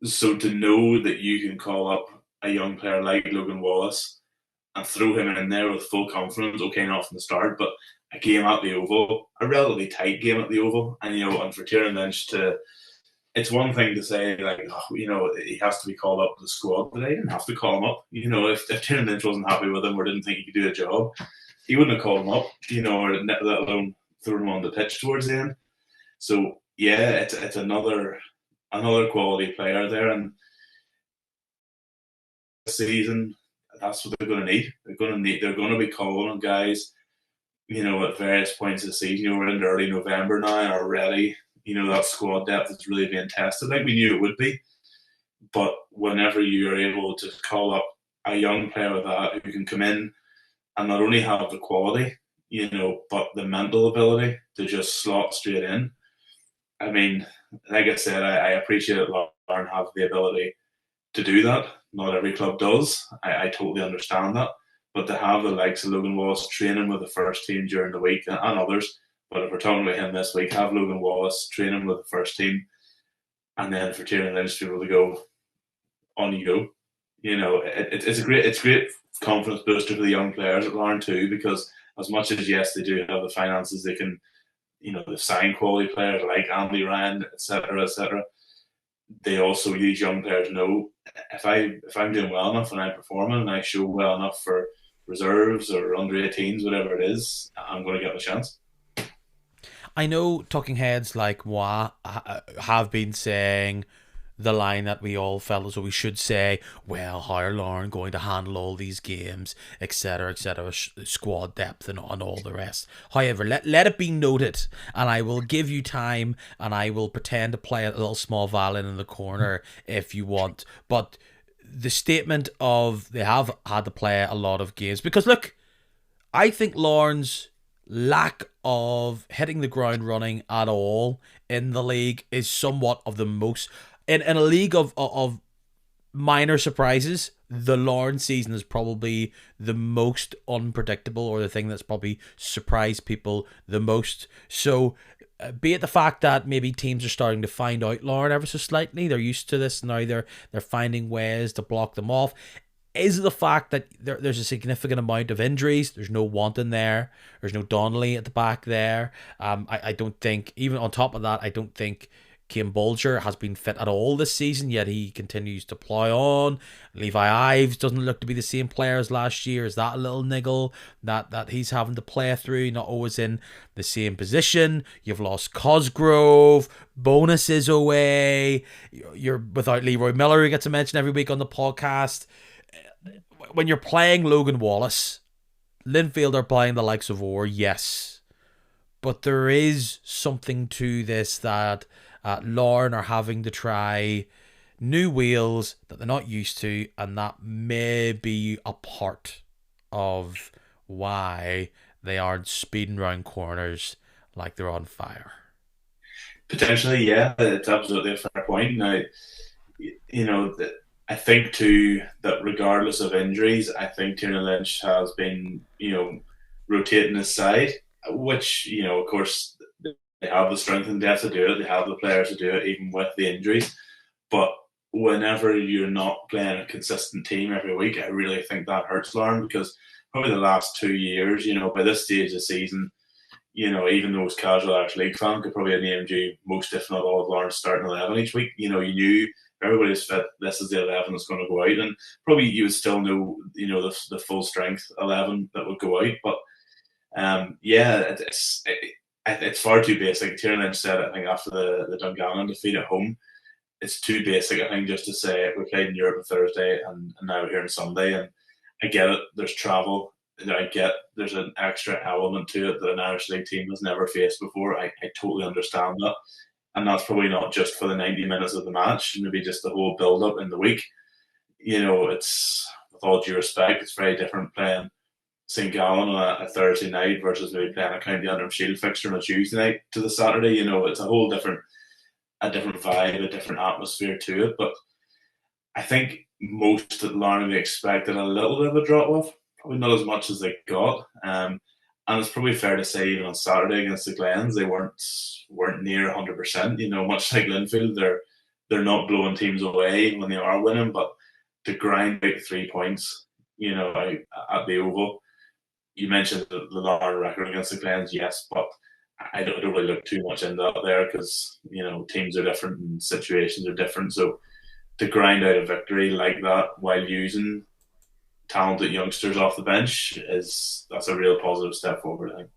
So to know that you can call up a young player like Logan Wallace and throw him in there with full confidence, okay, not from the start, but a game at the Oval, a relatively tight game at the Oval, and for Tiernan Lynch to, it's one thing to say like, he has to be called up to the squad, but they didn't have to call him up. If Tiernan Lynch wasn't happy with him or didn't think he could do a job, he wouldn't have called him up, or let alone thrown him on the pitch towards the end. So yeah, it's another quality player there, and this season that's what they're going to need. They're going to be calling on guys, at various points of the season. We're into early November now already. That squad depth is really being tested, like we knew it would be. But whenever you are able to call up a young player with that who can come in and not only have the quality, but the mental ability to just slot straight in. I mean, like I said, I appreciate that Larne have the ability to do that. Not every club does. I totally understand that. But to have the likes of Logan Wallace training with the first team during the week and others, but if we're talking about him this week, have Logan Wallace training with the first team, and then for Tiernan Lynch to be able to go, on you go. It's great confidence booster for the young players at Larne too, because as much as yes, they do have the finances, they can, they've signed quality players like Andy Ryan, etc., etc. They also, these young players know if I'm doing well enough and I'm performing and I show well enough for reserves or under 18s, whatever it is, I'm going to get the chance. I know talking heads like moi have been saying the line that we all felt as though we should say, well, how are Larne going to handle all these games, etc., squad depth and all the rest. However, let it be noted, and I will give you time, and I will pretend to play a little small violin in the corner if you want, but the statement of they have had to play a lot of games, because look, I think Larne's lack of hitting the ground running at all in the league is somewhat of the most... In a league of minor surprises, the Larne season is probably the most unpredictable, or the thing that's probably surprised people the most. So, be it the fact that maybe teams are starting to find out Larne ever so slightly, they're used to this now, they're finding ways to block them off. Is the fact that there's a significant amount of injuries. There's no Wanton there. There's no Donnelly at the back there. I don't think, even on top of that, I don't think Kim Bolger has been fit at all this season, yet he continues to plough on. Levi Ives doesn't look to be the same player as last year. Is that a little niggle that he's having to play through, not always in the same position? You've lost Cosgrove, Bonus is away, you're without Leroy Miller, who gets a mention every week on the podcast. When you're playing Logan Wallace, Linfield are playing the likes of Orr, yes, but there is something to this that Larne are having to try new wheels that they're not used to, and that may be a part of why they aren't speeding around corners like they're on fire. Potentially, yeah, it's absolutely a fair point. Now, I think too that regardless of injuries, I think Tiernan Lynch has been, rotating his side, which, of course, they have the strength and depth to do it. They have the players to do it, even with the injuries. But whenever you're not playing a consistent team every week, I really think that hurts Larne, because probably the last 2 years, by this stage of the season, even the most casual Irish League fan could probably have named you most, if not all, of Larne's starting 11 each week. You knew if everybody's fit, this is the 11 that's going to go out, and probably you would still know, the full strength 11 that would go out. But it's far too basic. Tiernan Lynch said, I think, after the Dungannon defeat at home, it's too basic, I think, just to say we played in Europe on Thursday and now we're here on Sunday. And I get it, there's travel. I get there's an extra element to it that an Irish League team has never faced before. I totally understand that. And that's probably not just for the 90 minutes of the match, maybe just the whole build-up in the week. It's, with all due respect, it's very different playing St. Gallen on a Thursday night versus maybe playing a County Antrim Shield fixture on a Tuesday night to the Saturday. It's a whole different vibe, a different atmosphere to it. But I think most at Larne expected a little bit of a drop off, probably not as much as they got. And it's probably fair to say even on Saturday against the Glens, they weren't near 100%. Much like Linfield, they're not blowing teams away when they are winning, but to grind out 3 points, at the Oval. You mentioned the Larne record against the Glens, yes, but I don't really look too much into that there because teams are different and situations are different. So to grind out a victory like that while using talented youngsters off the bench that's a real positive step forward, I think.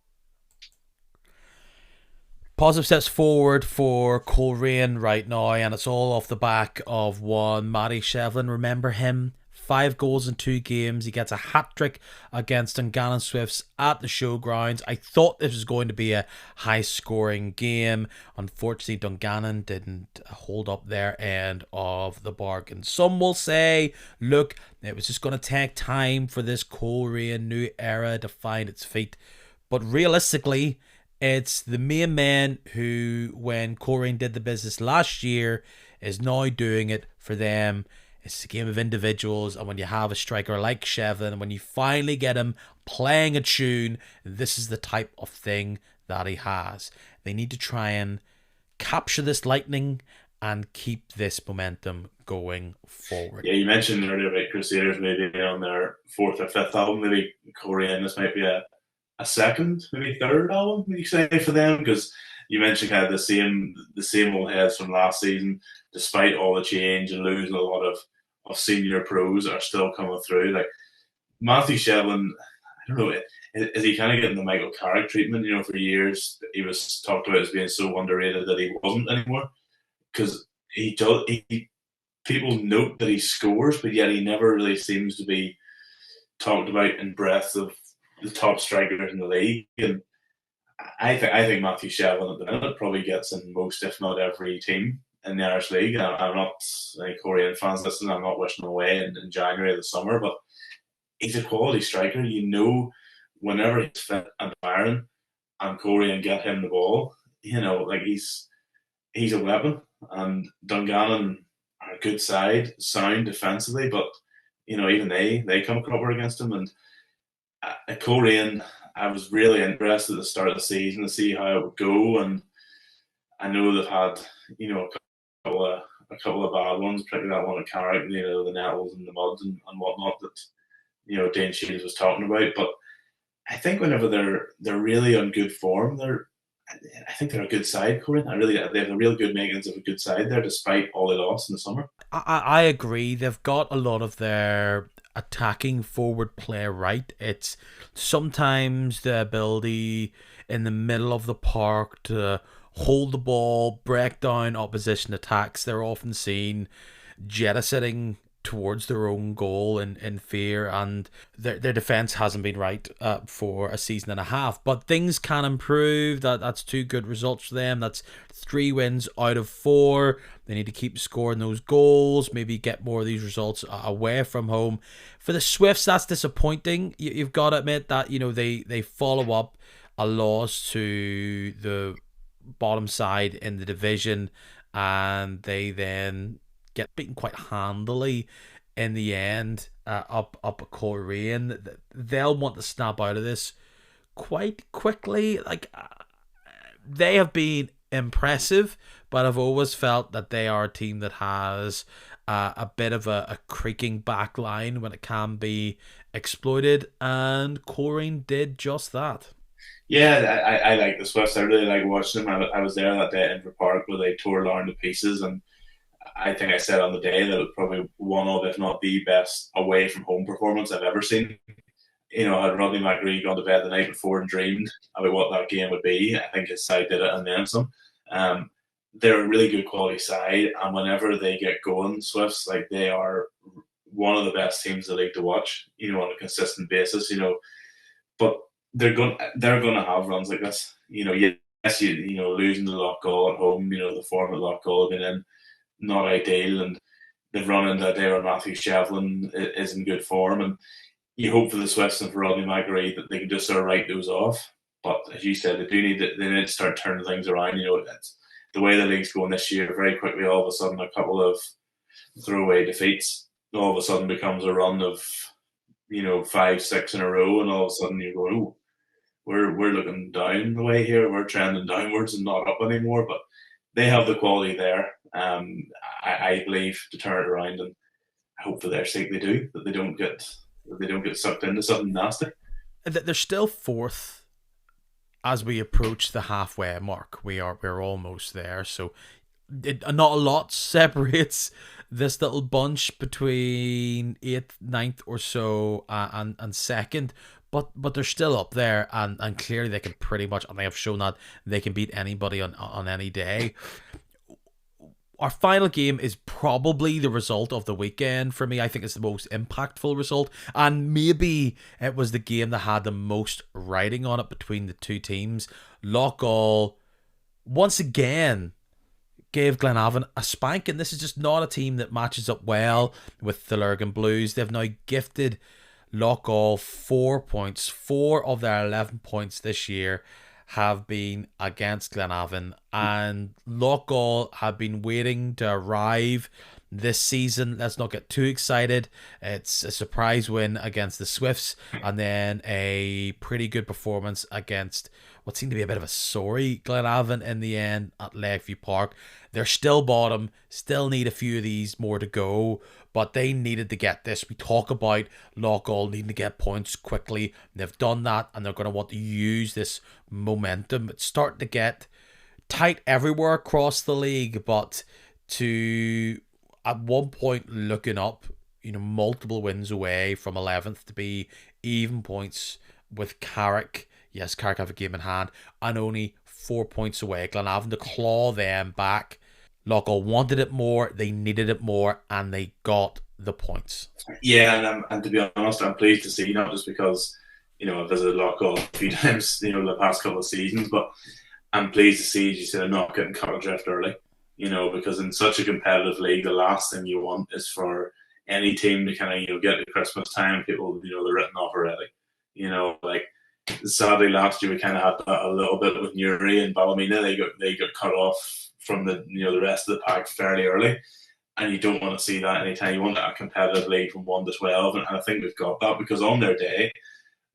Positive steps forward for Coleraine right now, and it's all off the back of one Matty Shevlin. Remember him? 5 goals in 2 games. He gets a hat trick against Dungannon Swifts at the showgrounds. I thought this was going to be a high scoring game. Unfortunately, Dungannon didn't hold up their end of the bargain. Some will say, look, it was just going to take time for this Coleraine new era to find its feet. But realistically, it's the main man who, when Coleraine did the business last year, is now doing it for them. It's a game of individuals, and when you have a striker like Shevlin, when you finally get him playing a tune, this is the type of thing that he has. They need to try and capture this lightning and keep this momentum going forward. Yeah, you mentioned earlier about Crusaders maybe on their 4th or 5th album. Maybe Coleraine, this might be a second, maybe 3rd album, you say, for them, because you mentioned kind of the same old heads from last season, despite all the change and losing a lot of senior pros that are still coming through. Like Matthew Shevlin, I don't know, is he kind of getting the Michael Carrick treatment? For years he was talked about as being so underrated that he wasn't anymore, because people note that he scores, but yet he never really seems to be talked about in breadth of the top strikers in the league. And I think Matthew Shevlin at the minute probably gets in most, if not every team in the Irish League. And I'm not any Korean fans listening. I'm not wishing him away in January of the summer, but he's a quality striker. Whenever he's fit and firing, and Korean get him the ball, like he's a weapon. And Dungannon are a good side, sound defensively, but even they come cropper against him. And Coleraine, I was really interested at the start of the season to see how it would go, and I know they've had a couple of bad ones, particularly that one at Carrick, the nettles and the muds and whatnot that Dane Shields was talking about. But I think whenever they're really on good form, I think they're a good side, Corin. They have a real good makings of a good side there, despite all they lost in the summer. I agree. They've got a lot of their attacking forward play right. It's sometimes the ability in the middle of the park to hold the ball, break down opposition attacks. They're often seen jettisoning towards their own goal in fear, and their defense hasn't been right for a season and a half, but things can improve. That's 2 good results for them. That's 3 wins out of 4. They need to keep scoring those goals, maybe get more of these results away from home. For the Swifts, that's disappointing. You've got to admit that they follow up a loss to the bottom side in the division, and they then get beaten quite handily in the end up at Coleraine. They'll want to snap out of this quite quickly. They have been impressive, but I've always felt that they are a team that has a bit of a creaking back line when it can be exploited, and Coleraine did just that. Yeah, I like the Swifts. I really like watching them. I was there that day at Inver Park where they tore Larne to pieces, and I think I said on the day that it was probably one of, if not the best away from home performance I've ever seen. Had Rodney McGree gone to bed the night before and dreamed about what that game would be, I think his side did it and then some. They're a really good quality side, and whenever they get going, Swifts, they are one of the best teams in the league to watch, on a consistent basis, But they're going to have runs like this. Yes, losing to Loughgall at home, the form of Loughgall have been in not ideal, and they've run into a day where Matthew Shevlin is in good form, and you hope for the Swifts and for Rodney McGree that they can just sort of write those off. But as you said, they need to start turning things around. It's the way the league's going this year. Very quickly, all of a sudden, a couple of throwaway defeats all of a sudden becomes a run of 5-6 in a row, and all of a sudden you're going, oh, we're looking down the way here. We're trending downwards and not up anymore. But they have the quality there. I believe to turn it around, and I hope for their sake they do, that they don't get sucked into something nasty. They're still fourth as we approach the halfway mark. We're almost there. So not a lot separates this little bunch between 8th, 9th or so and second. But they're still up there, and clearly they can pretty much, and they have shown that they can beat anybody on any day. Our final game is probably the result of the weekend for me. I think it's the most impactful result, and maybe it was the game that had the most writing on it between the two teams. Loughgall once again gave Glenavon a spanking. This is just not a team that matches up well with the Lurgan Blues. They've now gifted Loughgall 4 points. 4 of their 11 points this year have been against Glenavon, and Loughgall have been waiting to arrive this season. Let's not get too excited. It's a surprise win against the Swifts, and then a pretty good performance against what seemed to be a bit of a sorry Glenavon in the end at Lakeview Park. They're still bottom, still need a few of these more to go, but they needed to get this. We talk about Loughgall needing to get points quickly. They've done that, and they're going to want to use this momentum. It's starting to get tight everywhere across the league, but to at one point looking up, multiple wins away from 11th to be even points with Carrick. Yes, Carrick have a game in hand, and only 4 points away. Glenavon to claw them back. Loughgall wanted it more, they needed it more, and they got the points. Yeah, and to be honest, I'm pleased to see, not just because I've visited Loughgall a few times, the past couple of seasons, but I'm pleased to see, as you said, not getting caught adrift early. Because in such a competitive league, the last thing you want is for any team to kind of get to Christmas time, people they're written off already. Like sadly last year we kind of had that a little bit with Newry and Ballymena. They got cut off from the the rest of the pack fairly early, and you don't want to see that anytime. You want a competitive league from 1 to 12, and I think we've got that because on their day,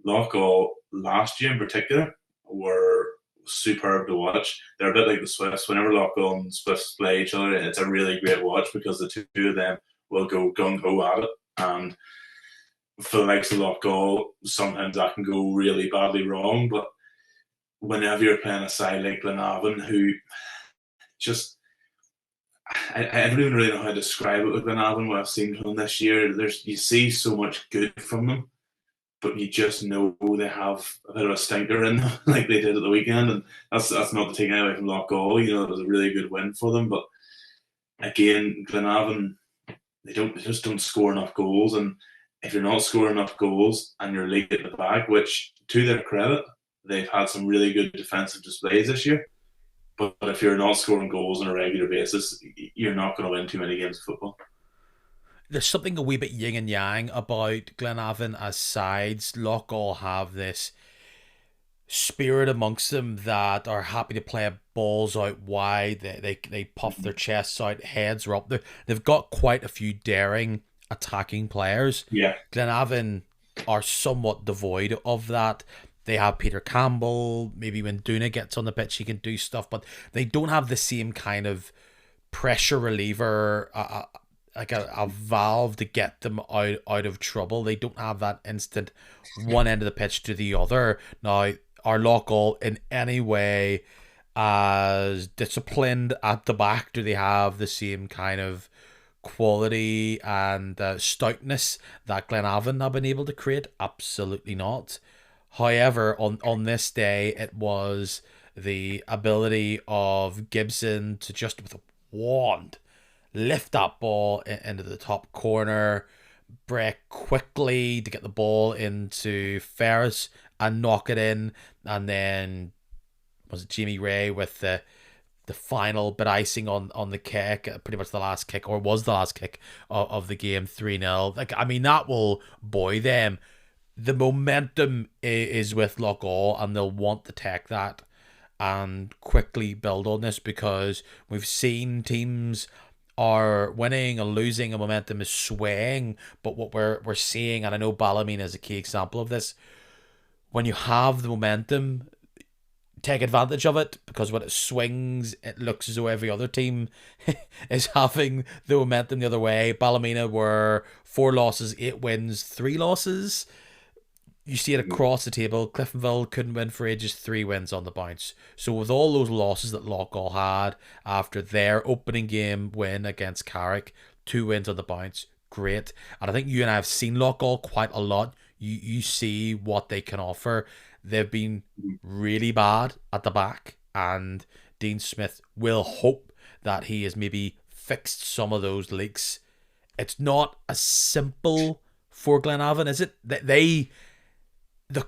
Loughgall last year in particular were superb to watch. They're a bit like the Swifts. Whenever Loughgall and Swifts play each other, it's a really great watch because the two of them will go gung-ho at it. And for the likes of Loughgall, sometimes that can go really badly wrong. But whenever you're playing a side like Glenavon, who just... I don't even really know how to describe it with Glenavon, what I've seen from them this year. You see so much good from them, but you just know they have a bit of a stinker in them, like they did at the weekend, and that's not to take anything away from Loughgall. It was a really good win for them, but again, Glenavon, they just don't score enough goals, and if you're not scoring enough goals and you're leaking at the back, which to their credit, they've had some really good defensive displays this year, but if you're not scoring goals on a regular basis, you're not going to win too many games of football. There's something a wee bit yin and yang about Glenavon as sides. Loughgall have this spirit amongst them that are happy to play balls out wide. They puff their chests out, heads are up there. They've got quite a few daring attacking players. Yeah. Glenavon are somewhat devoid of that. They have Peter Campbell. Maybe when Duna gets on the pitch, he can do stuff, but they don't have the same kind of pressure reliever, like a valve to get them out of trouble. They don't have that instant one end of the pitch to the other. Now, are Loughgall in any way as disciplined at the back? Do they have the same kind of quality and stoutness that Glenavon have been able to create? Absolutely not. However, on this day, it was the ability of Gibson to just with a wand lift that ball into the top corner, break quickly to get the ball into Ferris and knock it in, and then was it Jamie Ray with the final bit icing on the kick, pretty much the last kick, or was the last kick of the game, 3-0. That will buoy them. The momentum is with Loughgall, and they'll want to take that and quickly build on this, because we've seen teams are winning and losing and momentum is swaying. But what we're seeing, and I know Ballymena is a key example of this, when you have the momentum, take advantage of it, because when it swings, it looks as though every other team is having the momentum the other way. Ballymena were 4 losses, 8 wins, 3 losses. You see it across the table. Cliftonville couldn't win for ages, 3 wins on the bounce. So with all those losses that Loughgall had after their opening game win against Carrick, 2 wins on the bounce, great. And I think you and I have seen Loughgall quite a lot. You see what they can offer. They've been really bad at the back, and Dean Smith will hope that he has maybe fixed some of those leaks. It's not as simple for Glenavon, is it? The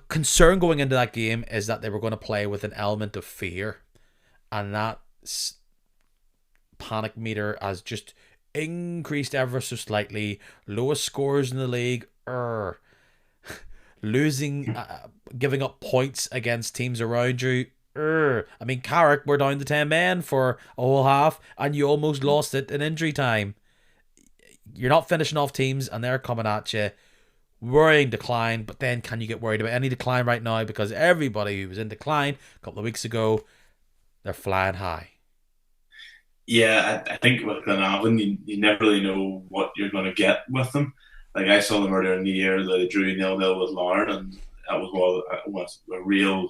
concern going into that game is that they were going to play with an element of fear, and that panic meter has just increased ever so slightly. Lowest scores in the league. Losing, giving up points against teams around you. I mean, Carrick were down to 10 men for a whole half, and you almost lost it in injury time. You're not finishing off teams, and they're coming at you. Worrying decline, but then can you get worried about any decline right now? Because everybody who was in decline a couple of weeks ago, they're flying high. Yeah, I think with Glenavon, you never really know what you're going to get with them. Like I saw them earlier in the year, they drew 0-0 with Larne, and that was a real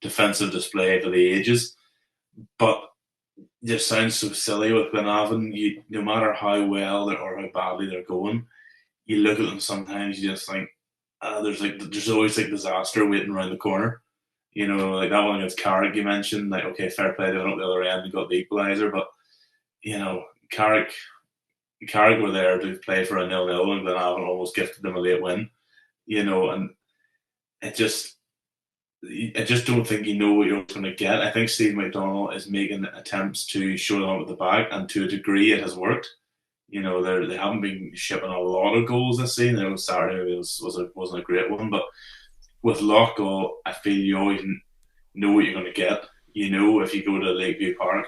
defensive display for the ages. But it just sounds so silly with Glenavon. No matter how well or how badly they're going, you look at them sometimes, you just think, there's always like disaster waiting around the corner. You know, like that one against Carrick you mentioned, like, okay, fair play, they went up the other end and got the equaliser, but, you know, Carrick were there to play for a 0-0, and Glenavon almost gifted them a late win, you know, and I just don't think you know what you're going to get. I think Steve McDonnell is making attempts to show them up at the back, and to a degree it has worked. You know, they haven't been shipping a lot of goals this season. I know Saturday wasn't a great one, but with Loughgall, I feel you always know what you're going to get. You know, if you go to Lakeview Park,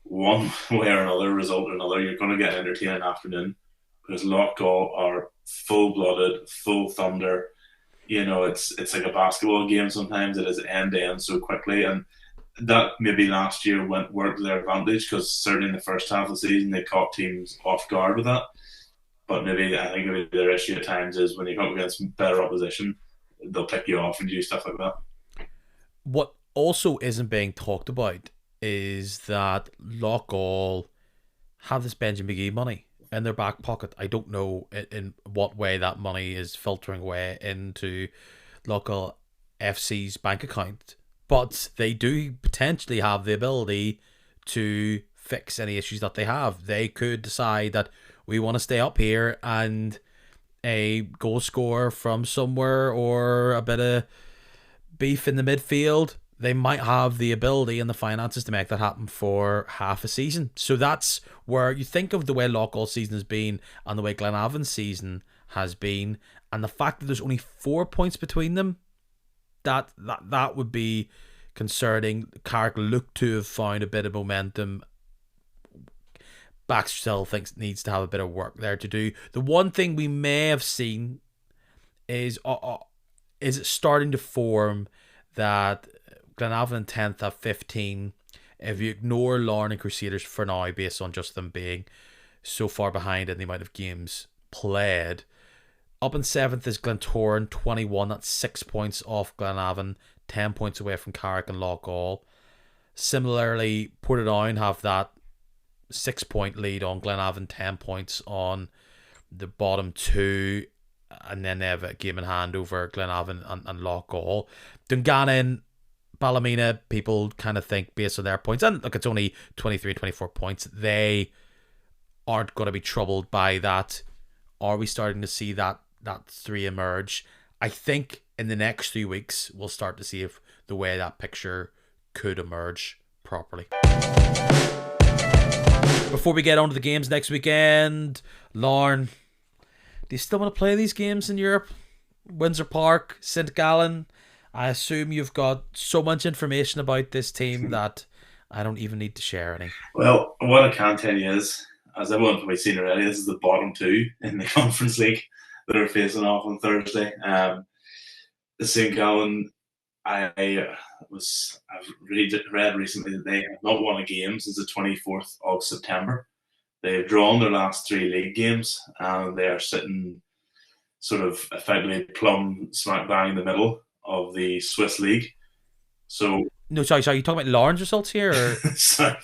one way or another, result or another, you're going to get an entertaining afternoon, because Loughgall are full-blooded, full thunder. You know, it's like a basketball game sometimes. It is end to end so quickly, and that maybe last year worked to their advantage, because certainly in the first half of the season they caught teams off guard with that. But I think their issue at times is when you come up against better opposition, they'll pick you off and do stuff like that. What also isn't being talked about is that Loughgall have this Benjamin McGee money in their back pocket. I don't know in what way that money is filtering away into Loughgall FC's bank account, but they do potentially have the ability to fix any issues that they have. They could decide that we want to stay up here, and a goal scorer from somewhere or a bit of beef in the midfield, they might have the ability and the finances to make that happen for half a season. So that's where you think of the way Loughgall season has been and the way Glenavon's season has been, and the fact that there's only 4 points between them, that would be concerning. Carrick look to have found a bit of momentum. Baxter still thinks needs to have a bit of work there to do. The one thing we may have seen is it starting to form that Glenavon and 10th have 15. If you ignore Larne and Crusaders for now, based on just them being so far behind in the amount of games played, up in 7th is Glentoran, 21. That's 6 points off Glenavon, 10 points away from Carrick and Loughgall. Similarly, Portadown have that 6 point lead on Glenavon, 10 points on the bottom two, and then they have a game in hand over Glenavon and Loughgall. Dungannon, Ballymena, people kind of think based on their points, and look, it's only 23, 24 points, they aren't going to be troubled by that. Are we starting to see that three emerge? I think in the next 3 weeks we'll start to see if the way that picture could emerge properly. Before we get on to the games next weekend, Larne, do you still want to play these games in Europe? Windsor Park, St. Gallen. I assume you've got so much information about this team that I don't even need to share any. Well, what I can tell you is, as everyone's probably seen already, this is the bottom two in the Conference League that are facing off on Thursday. St. Gallen, I've read recently that they have not won a game since the 24th of September. They've drawn their last three league games, and they are sitting sort of effectively plumb smack bang in the middle of the Swiss league. So, No, sorry. You talking about Larne's results here? Or? so that's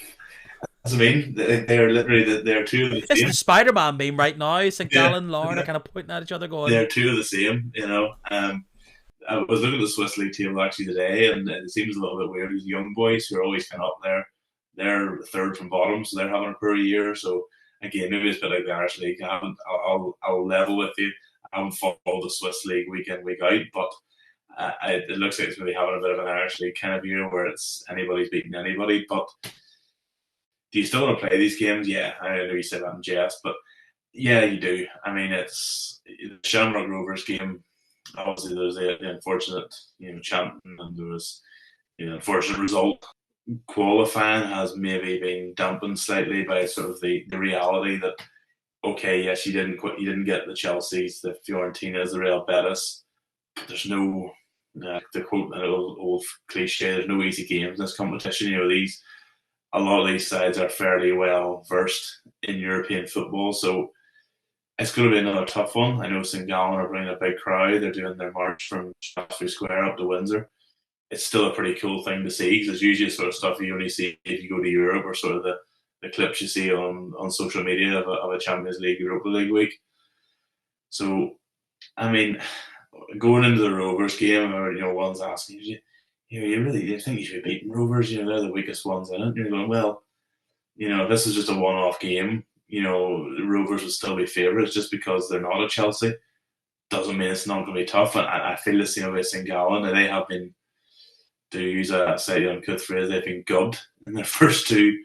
what I mean. They are literally they're two of the It's same. the Spider-Man meme right now. St. Yeah, Gallen, Larne are kind of pointing at each other going... they're two of the same. I was looking at the Swiss league table actually today, and it seems a little bit weird. These young boys who are always kind of up there, they're third from bottom, so they're having a poor year. So again, maybe it's a bit like the Irish league. I'll level with you. I haven't followed the Swiss league week in week out, but it looks like it's going to be having a bit of an Irish league kind of year where it's anybody's beating anybody. But do you still want to play these games? Yeah, I know you said that in jest, but yeah, you do. I mean, it's the Shamrock Rovers game. Obviously, there was the unfortunate, chanting, and there was the unfortunate result. Qualifying has maybe been dampened slightly by sort of the reality that, okay, yes, you didn't get the Chelseas, the Fiorentinas, the Real Betis, but there's no, to quote an old cliche, there's no easy games in this competition. A lot of these sides are fairly well versed in European football, so it's going to be another tough one. I know St. Gallen are bringing a big crowd. They're doing their march from Shaftesbury Square up to Windsor. It's still a pretty cool thing to see, because it's usually sort of stuff you only see if you go to Europe, or sort of the clips you see on social media of a Champions League, Europa League week. So, I mean, going into the Rovers game, one's asking you think you should be beating Rovers? They're the weakest ones in it. And you're going, well, if this is just a one-off game, the Rovers would still be favourites. Just because they're not at Chelsea doesn't mean it's not going to be tough. And I feel the same with St. Gallen, and they have been, to use a slightly uncouth phrase, they've been gubbed in their first two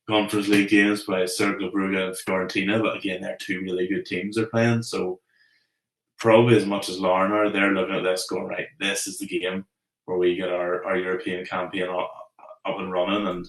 Conference League games by Cercle Brugge and Fiorentina. But again, they're two really good teams they're playing. So probably as much as Larne are, they're looking at this going, right, this is the game where we get our European campaign up and running, and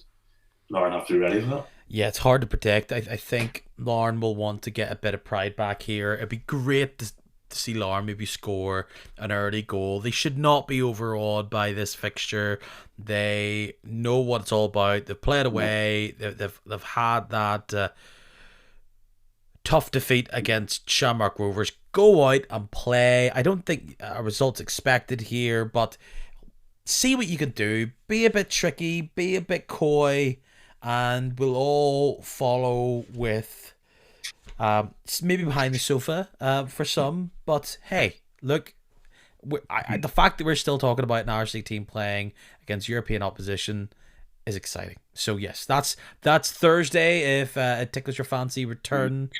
Larne have to be ready for that. Yeah, it's hard to predict. I think Larne will want to get a bit of pride back here. It'd be great to see Larne maybe score an early goal. They should not be overawed by this fixture. They know what it's all about. They've played away. They've had that tough defeat against Shamrock Rovers. Go out and play. I don't think a result's expected here, but see what you can do. Be a bit tricky. Be a bit coy. And we'll all follow with maybe behind the sofa for some. But hey, look, the fact that we're still talking about an Irish League team playing against European opposition is exciting. So yes, that's Thursday. If it tickles your fancy, return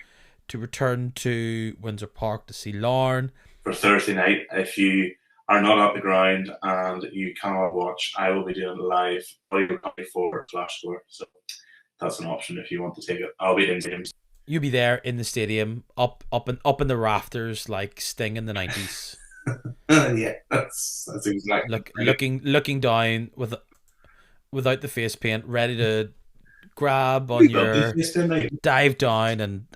to Windsor Park to see Larne. For Thursday night, if you are not at the ground and you cannot watch, I will be doing it live for Flash Score. So that's an option if you want to take it. I'll be in games. You'll be there in the stadium, up in the rafters like Sting in the 90s. Yeah, that's exactly looking down without the face paint, ready to grab on your dive down and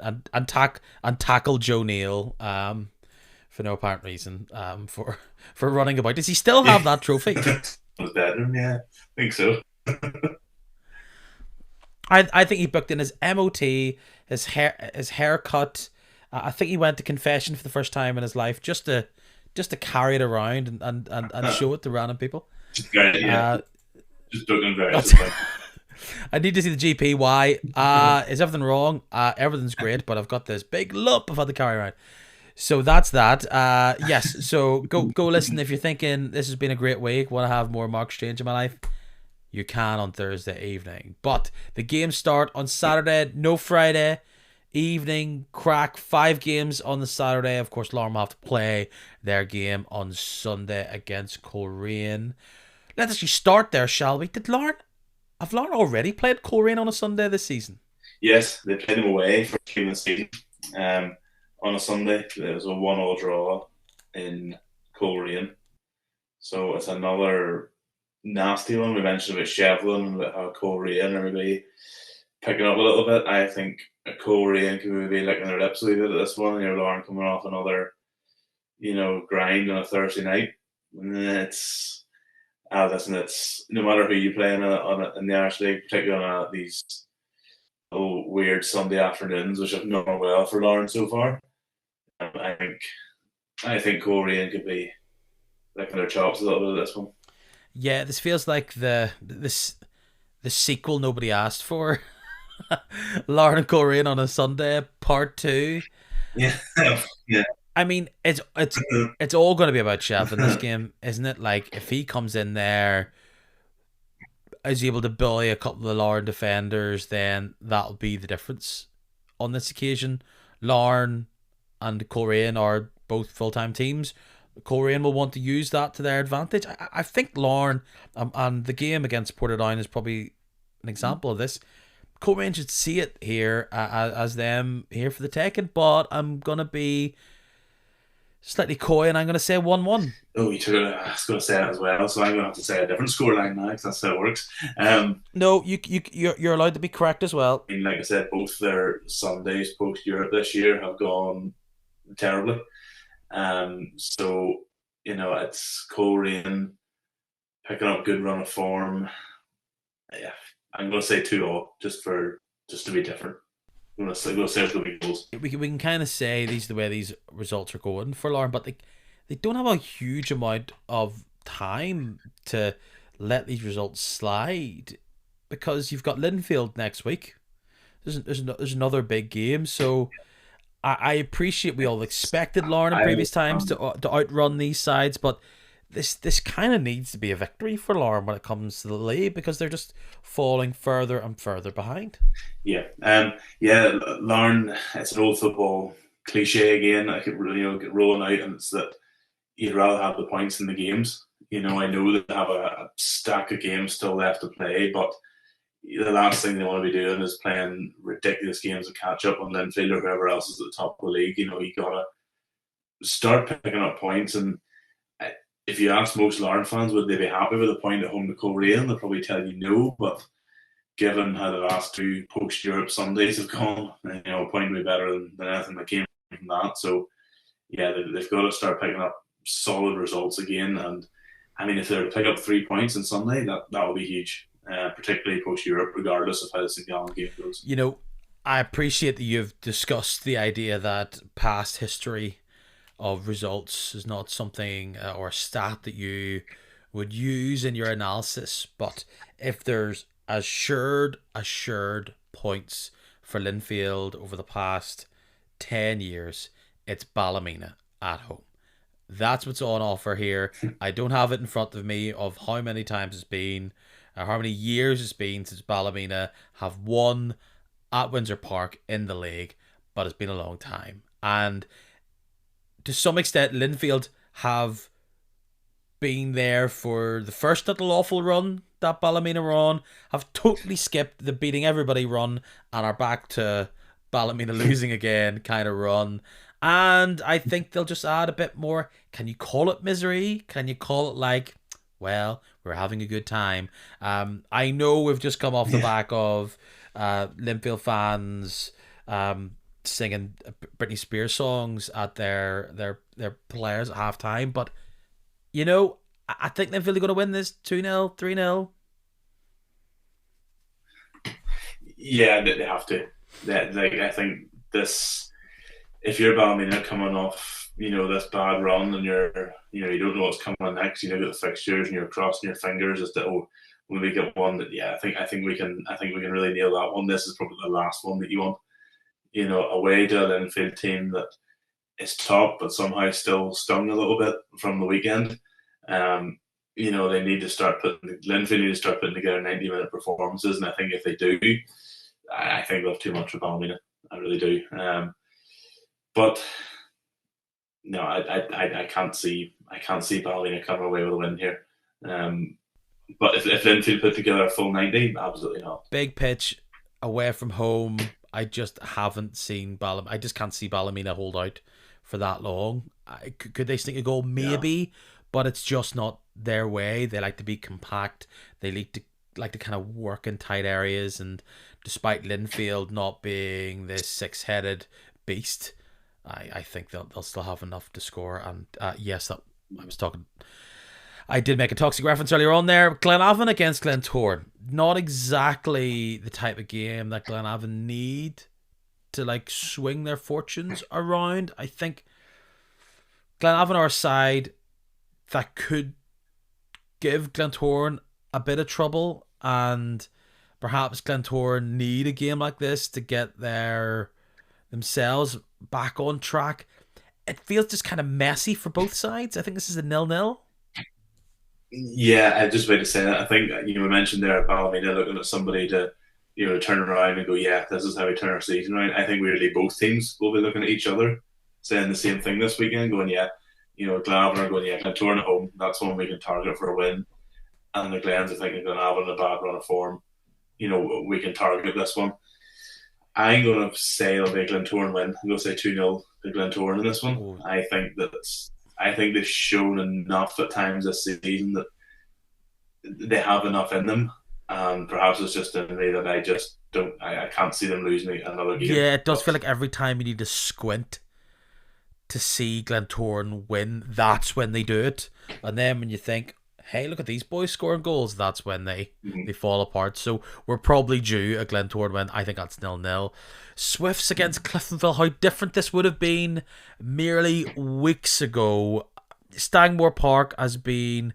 tackle Joe Neal for no apparent reason for running about. Does he still have that trophy? Bedroom, yeah, I think so. I think he booked in his MOT, his haircut. I think he went to confession for the first time in his life just to carry it around and show it to random people. Just looking very I need to see the GP. Why? Is everything wrong? Everything's great, but I've got this big lump I've had to carry around. So that's that. Yes, so go listen if you're thinking this has been a great week, want to have more Mark Strange in my life. You can on Thursday evening. But the games start on Saturday, no Friday evening. Crack 5 games on the Saturday. Of course, Larne will have to play their game on Sunday against Coleraine. Let's actually start there, shall we? Have Larne already played Coleraine on a Sunday this season? Yes, they played them away for the game of the season. On a Sunday, there was a 1-1 draw in Coleraine. So it's another nasty one. We mentioned about Shevlin and about how Coleraine are maybe picking up a little bit. I think Coleraine could maybe licking their lips a wee bit at this one. Larne coming off another, grind on a Thursday night. It's listen, it's no matter who you play in the Irish League, particularly on these weird Sunday afternoons, which have gone well for Larne so far. I think Korean could be licking their chops a little bit of this one. Yeah, this feels like the sequel nobody asked for. Larne and Coleraine on a Sunday, part two. Yeah, yeah. I mean, it's all going to be about Chef in this game, isn't it? Like, if he comes in there, is able to bully a couple of Larne defenders, then that'll be the difference on this occasion. Larne and Coleraine are both full-time teams. Coleraine will want to use that to their advantage. I think Larne, and the game against Portadown is probably an example of this. Coleraine should see it here as them here for the taking, but I'm going to be slightly coy and I'm going to say 1-1. Oh, you took it. I was going to say it as well, so I'm going to have to say a different scoreline now because that's how it works. No, you're allowed to be correct as well. I mean, like I said, both their Sundays post Europe this year have gone terribly. So it's Coleraine picking up a good run of form. Yeah, I'm going to say 2-2 just to be different. I'm going to say it's going to be goals. We can kind of say these are the way these results are going for Larne, but they don't have a huge amount of time to let these results slide because you've got Linfield next week. There's another big game, so I appreciate we all expected Larne in previous times to outrun these sides, but this kind of needs to be a victory for Larne when it comes to the league because they're just falling further and further behind. Yeah, Larne. It's an old football cliche again. I could get rolling out, and it's that you'd rather have the points in the games. I know they have a stack of games still left to play, but the last thing they want to be doing is playing ridiculous games of catch up on Linfield or whoever else is at the top of the league. You gotta start picking up points, and if you ask most Larne fans, would they be happy with a point at home to Coleraine? They'll probably tell you no, but given how the last two post-Europe Sundays have gone, a point would be better than anything that came from that. So, yeah, they've got to start picking up solid results again. And, I mean, if they were to pick up 3 points on Sunday, that would be huge, particularly post-Europe, regardless of how the St. Gallen game goes. I appreciate that you've discussed the idea that past history of results is not something or a stat that you would use in your analysis, but if there's assured points for Linfield over the past 10 years, it's Ballymena at home. That's what's on offer here. I don't have it in front of me of how many times it's been or how many years it's been since Ballymena have won at Windsor Park in the league, but it's been a long time. And to some extent, Linfield have been there for the first little awful run that Ballymena were on, have totally skipped the beating everybody run and are back to Ballymena losing again kind of run. And I think they'll just add a bit more. Can you call it misery? Can you call it we're having a good time? I know we've just come off the back of Linfield fans singing Britney Spears songs at their players at halftime, but I think Linfield are going to win this 2-0, 3-0. Yeah, they have to. I think this. If you're Ballymena coming off, this bad run, and you don't know what's coming next. You look at the fixtures and you're crossing your fingers as to when we get one that I think we can really nail that one. This is probably the last one that you want. Away to a Linfield team that is top, but somehow still stung a little bit from the weekend. They need to start Linfield need to start putting together 90-minute performances, and I think if they do, I think they'll have too much for Ballymena. I really do. But no, I can't see Ballymena coming away with a win here. But if Linfield put together a full 90, absolutely not. Big pitch away from home. I just haven't seen Ballymena. I just can't see Ballymena hold out for that long. Could they sneak a goal? Maybe, but it's just not their way. They like to be compact. They like to kind of work in tight areas. And despite Linfield not being this six-headed beast, I think they'll still have enough to score. And yes, I was talking I did make a toxic reference earlier on there. Glenavon against Glentoran. Not exactly the type of game that Glenavon need to like swing their fortunes around. I think Glenavon are a side that could give Glentoran a bit of trouble, and perhaps Glentoran need a game like this to get themselves back on track. It feels just kind of messy for both sides. I think this is a 0-0. Yeah, I just about to say that. I think we mentioned there at Ballymena looking at somebody to turn around and go, yeah, this is how we turn our season around. I think really both teams will be looking at each other, saying the same thing this weekend, going, yeah, Glenavon are going, yeah, Glentoran at home, that's one we can target for a win. And the Glens are thinking Glenavon in a bad run of form, we can target this one. I'm going to say it'll be a Glentoran win. I'm going to say 2-0 to Glentoran in this one. Ooh. I think they've shown enough at times this season that they have enough in them. And perhaps it's just in me that I can't see them losing another game. Yeah, it does feel like every time you need to squint to see Glentoran win, that's when they do it. And then when you think, hey, look at these boys scoring goals, that's when they fall apart. So we're probably due a Glentoran win. I think that's 0-0. Swifts against Cliftonville, how different this would have been merely weeks ago. Stangmore Park has been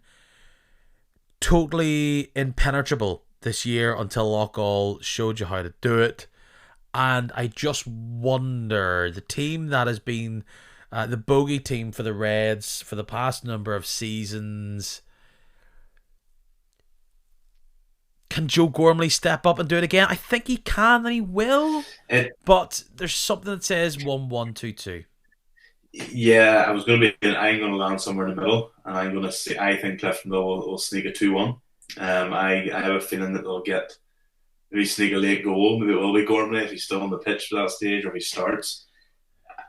totally impenetrable this year until Loughgall showed you how to do it. And I just wonder, the team that has been the bogey team for the Reds for the past number of seasons, can Joe Gormley step up and do it again? I think he can and he will. But there's something that says 1-1-2-2. Yeah, I'm going to land somewhere in the middle, and I'm going to say I think Cliftonville will sneak a 2-1. I have a feeling that they'll maybe sneak a late goal. Maybe it will be Gormley if he's still on the pitch for that stage, or if he starts.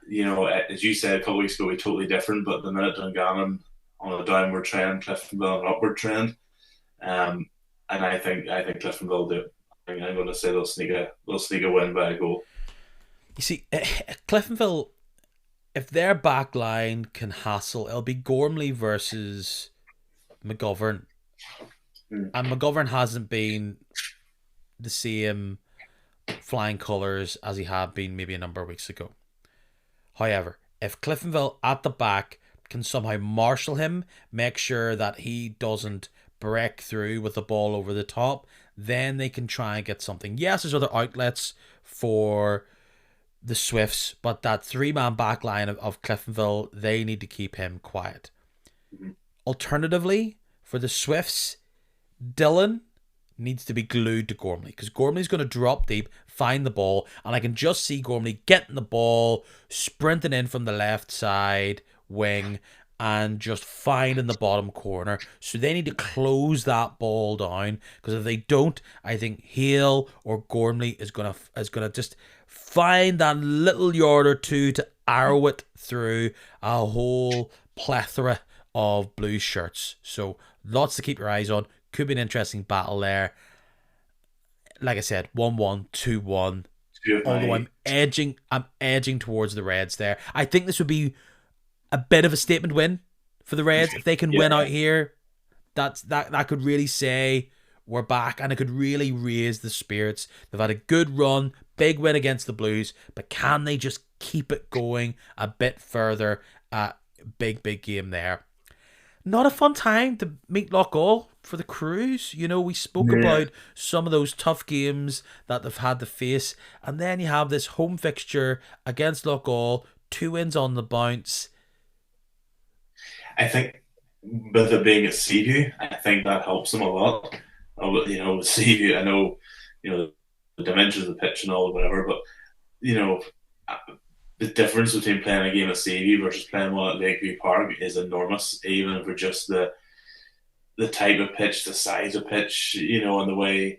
As you said a couple of weeks ago, we're totally different. But the minute Dungannon on a downward trend, Cliftonville on an upward trend. And I think Cliftonville will do it. I'm going to say they'll sneak a win by a goal. You see, Cliftonville, if their back line can hassle, it'll be Gormley versus McGovern. And McGovern hasn't been the same flying colours as he had been maybe a number of weeks ago. However, if Cliftonville at the back can somehow marshal him, make sure that he doesn't break through with the ball over the top, then they can try and get something. Yes, there's other outlets for the Swifts, but that three-man back line of Cliftonville, they need to keep him quiet. Alternatively, for the Swifts, Dylan needs to be glued to Gormley, because Gormley's going to drop deep, find the ball, and I can just see Gormley getting the ball, sprinting in from the left side wing, and just finding the bottom corner. So they need to close that ball down, because if they don't, I think Hale or Gormley is gonna just find that little yard or two to arrow it through a whole plethora of blue shirts. So lots to keep your eyes on. Could be an interesting battle there. Like I said, 1-1, 2-1. Although I'm edging towards the Reds there. I think this would be a bit of a statement win for the Reds. If they can win out here, that could really say we're back, and it could really raise the spirits. They've had a good run, big win against the Blues, but can they just keep it going a bit further? Big game there. Not a fun time to meet Loughgall for the Crews. We spoke about some of those tough games that they've had to face, and then you have this home fixture against Loughgall, 2 wins on the bounce. I think with it being at Seaview, I think that helps them a lot. Seaview, I know, the dimensions of the pitch and all, whatever, but, the difference between playing a game at Seaview versus playing one at Lakeview Park is enormous, even for just the type of pitch, the size of pitch, and the way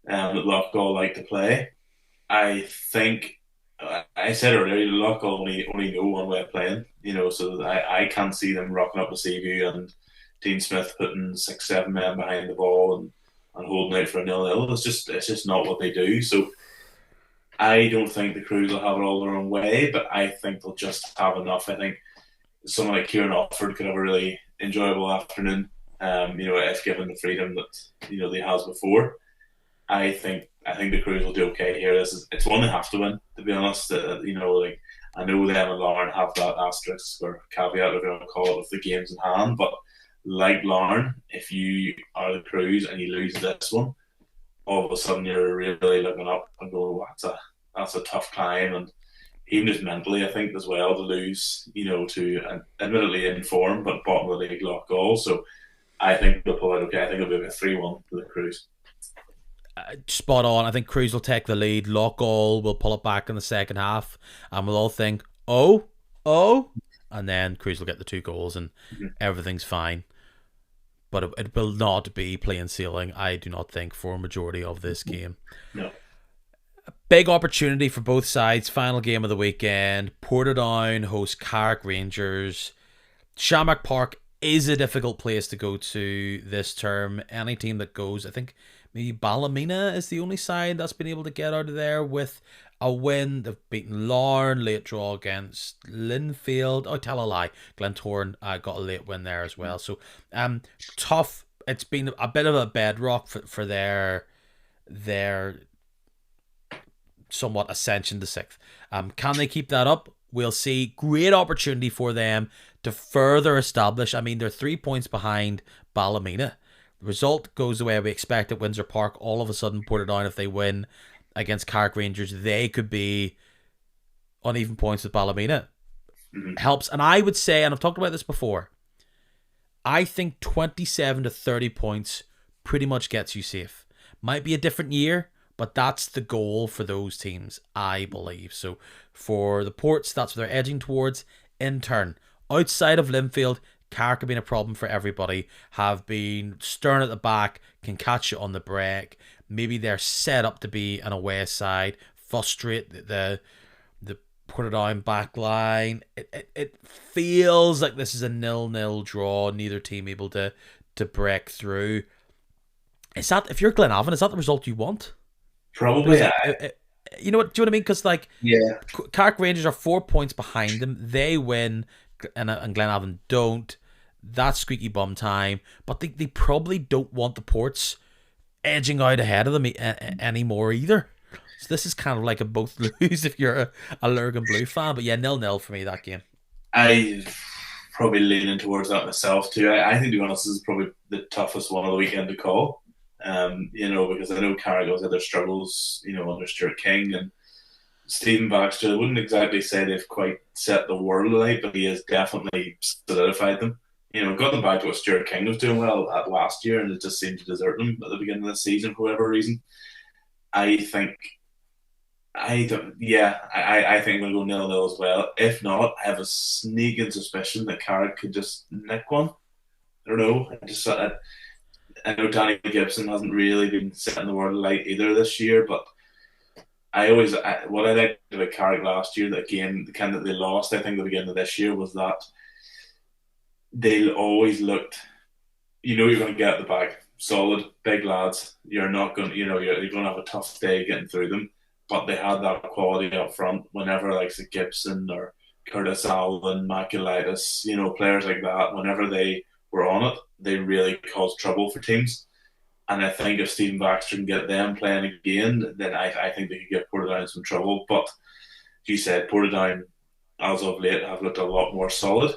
that Loughgall like to play. I think, I said earlier, Loughgall only know one way of playing, so I can't see them rocking up to Seaview and Dean Smith putting 6-7 men behind the ball and holding out for a 0-0. It's just not what they do. So I don't think the Crews will have it all their own way, but I think they'll just have enough. I think someone like Kieran Offord could have a really enjoyable afternoon. if given the freedom that they has before. I think the Crews will do okay here. It's one they have to win, to be honest. I know them and Larne have that asterisk or caveat, we're going to call it, with the games in hand. But like Larne, if you are the Crews and you lose this one, all of a sudden you're really looking up and going, that's a tough climb. And even just mentally, I think as well, to lose, to admittedly in form, but bottom of the league Loughgall. So I think they'll pull out okay. I think it'll be a 3-1 for the Crews. Spot on. I think Crews will take the lead. Loughgall will pull it back in the second half, and we'll all think, oh, and then Crews will get the 2 goals, and everything's fine. But it will not be plain sailing, I do not think, for a majority of this game. No. Big opportunity for both sides. Final game of the weekend. Portadown host Carrick Rangers. Shamrock Park is a difficult place to go to this term. Any team that goes, I think maybe Ballymena is the only side that's been able to get out of there with a win. They've beaten Larne, late draw against Linfield. Oh, tell a lie. Glentoran got a late win there as well. So tough. It's been a bit of a bedrock for their somewhat ascension to 6th. Can they keep that up? We'll see. Great opportunity for them to further establish. I mean, they're 3 points behind Ballymena. The result goes the way we expect at Windsor Park. All of a sudden, Portadown, if they win against Carrick Rangers, they could be on even points with Ballymena. Helps. And I would say, and I've talked about this before, I think 27 to 30 points pretty much gets you safe. Might be a different year, but that's the goal for those teams, I believe. So for the Ports, that's what they're edging towards. In turn, outside of Linfield, Carrick have been a problem for everybody, have been stern at the back, can catch you on the break. Maybe they're set up to be an away side, frustrate the Portadown back line. It feels like this is a 0-0 draw, neither team able to break through. Is that, if you're Glenavon, is that the result you want? Probably. You know what? Do you know what I mean? Because yeah, Carrick Rangers are 4 points behind them. They win, and Glenavon don't. That's squeaky bum time. But they probably don't want the Ports edging out ahead of them anymore either. So this is kind of like a both lose if you're a Lurgan Blue fan. But yeah, 0-0 for me, that game. I probably leaning towards that myself too. I think, to be honest, this is probably the toughest one of the weekend to call. Because I know Carrick has had their struggles, under Stuart King and Stephen Baxter. I wouldn't exactly say they've quite set the world alight, but he has definitely solidified them. Got them back to what Stuart King was doing well at last year, and it just seemed to desert them at the beginning of the season for whatever reason. I think I'm going to go 0-0 as well. If not, I have a sneaking suspicion that Carrick could just nick one. I don't know. I know Danny Gibson hasn't really been setting the world alight either this year, but what I liked about Carrick last year, the kind that they lost, I think, at the beginning of this year, was that they always looked, you're going to get the bag, solid, big lads. You're not going, you're going to have a tough day getting through them, but they had that quality up front. Whenever like Gibson or Curtis Allen, Maculitis, players like that, whenever they were on it, they really caused trouble for teams. And I think if Stephen Baxter can get them playing again, then I think they could give Portadown some trouble. But as you said, Portadown, as of late, have looked a lot more solid.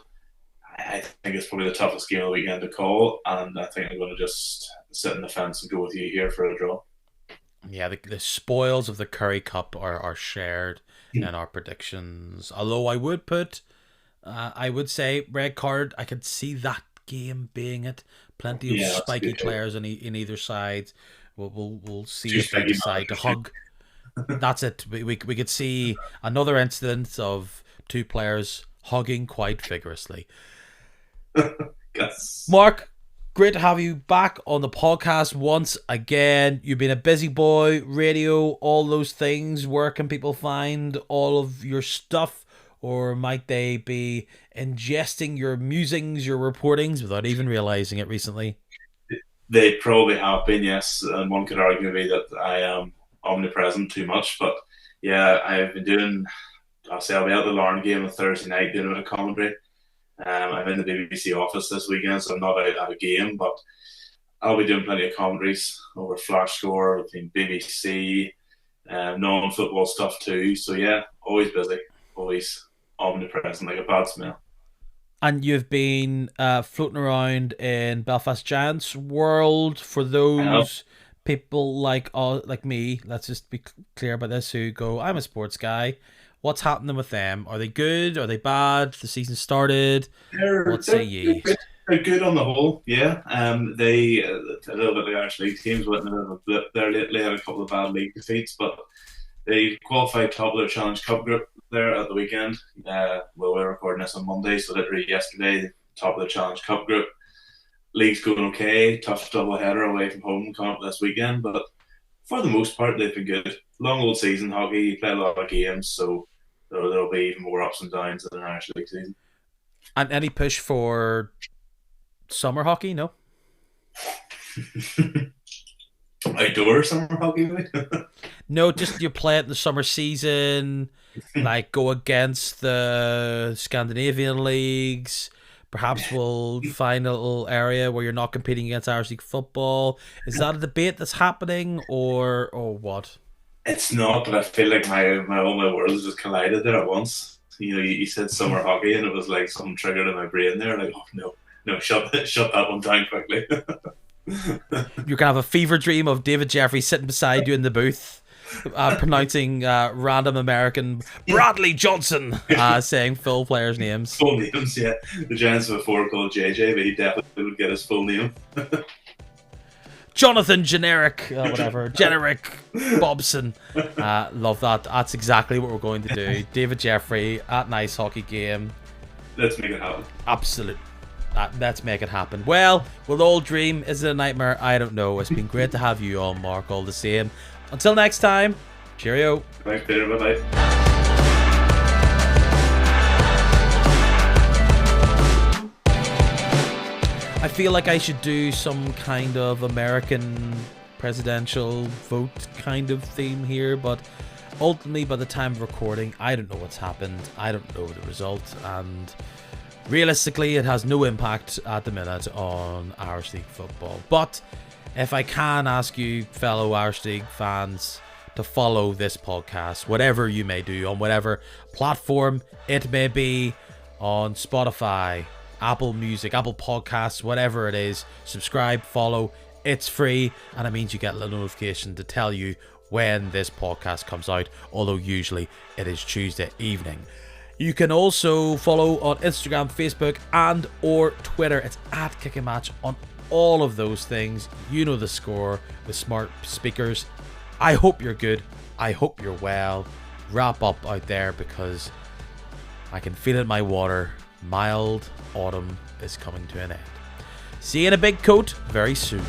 I think it's probably the toughest game of the weekend to call, and I think I'm going to just sit in the fence and go with you here for a draw. Yeah, the spoils of the Curry Cup are shared in our predictions. Although I would say red card, I could see that game being it. Plenty of spiky players in either side. We'll see if they decide to hug. That's it. We could see another incident of 2 players hugging quite vigorously. Yes. Mark, great to have you back on the podcast once again. You've been a busy boy, radio, all those things. Where can people find all of your stuff? Or might they be ingesting your musings, your reportings, without even realising it recently? They probably have been, yes. And one could argue maybe that I am omnipresent too much. But yeah, I've been doing, I'll be at the Larne game on Thursday night doing a bit of commentary. I'm in the BBC office this weekend, so I'm not out at a game, but I'll be doing plenty of commentaries over Flash Score, between BBC, non-football stuff too. So yeah, always busy, always omnipresent, like a bad smell. And you've been floating around in Belfast Giants world. For I know. those people like me, let's just be clear about this, who go, I'm a sports guy. What's happening with them? Are they good? Are they bad? The season started. What say ye? They're good on the whole, yeah. They a little bit like Irish League teams went in a bit of a blip there lately, had a couple of bad league defeats, but they qualified top of their Challenge Cup group there at the weekend. Well, we're recording this on Monday, so literally yesterday, top of the Challenge Cup group. League's going okay. Tough double header away from home coming up this weekend, but for the most part, they've been good. Long old season hockey, you play a lot of games, so there'll be even more ups and downs than an Irish League season. And any push for summer hockey? No. Outdoor summer hockey, maybe? No, just you play it in the summer season, like go against the Scandinavian leagues. Perhaps we'll find a little area where you're not competing against Irish League football. Is that a debate that's happening, or what? It's not, but I feel like all my worlds just collided there at once. You know, you said summer hockey, and it was like something triggered in my brain there. Like, oh no, shut that one down quickly. You're gonna have a fever dream of David Jeffrey sitting beside you in the booth, pronouncing random American Bradley Johnson, saying full players' names. Full names, yeah. The Giants have a forward called JJ, but he definitely would get his full name. Jonathan Generic, whatever, Generic Bobson. Love that. That's exactly what we're going to do. David Jeffrey at an ice hockey game. Let's make it happen. Absolute. Let's make it happen. Well, we'll all dream. Is it a nightmare? I don't know. It's been great to have you on, Mark, all the same. Until next time, cheerio. Thanks, Peter. Bye-bye. I feel like I should do some kind of American presidential vote kind of theme here, but ultimately, by the time of recording, I don't know what's happened. I don't know the result, and realistically, it has no impact at the minute on Irish League football. But if I can ask you, fellow Irish League fans, to follow this podcast, whatever you may do, on whatever platform it may be, on Spotify, Apple Music, Apple Podcasts, whatever it is, subscribe, follow. It's free, and it means you get a little notification to tell you when this podcast comes out, although usually it is Tuesday evening. You can also follow on Instagram, Facebook, and or Twitter. It's at Kicking Match on all of those things. You know the score with smart speakers. I hope you're good. I hope you're well. Wrap up out there, because I can feel it in my water. Mild autumn is coming to an end. See you in a big coat very soon.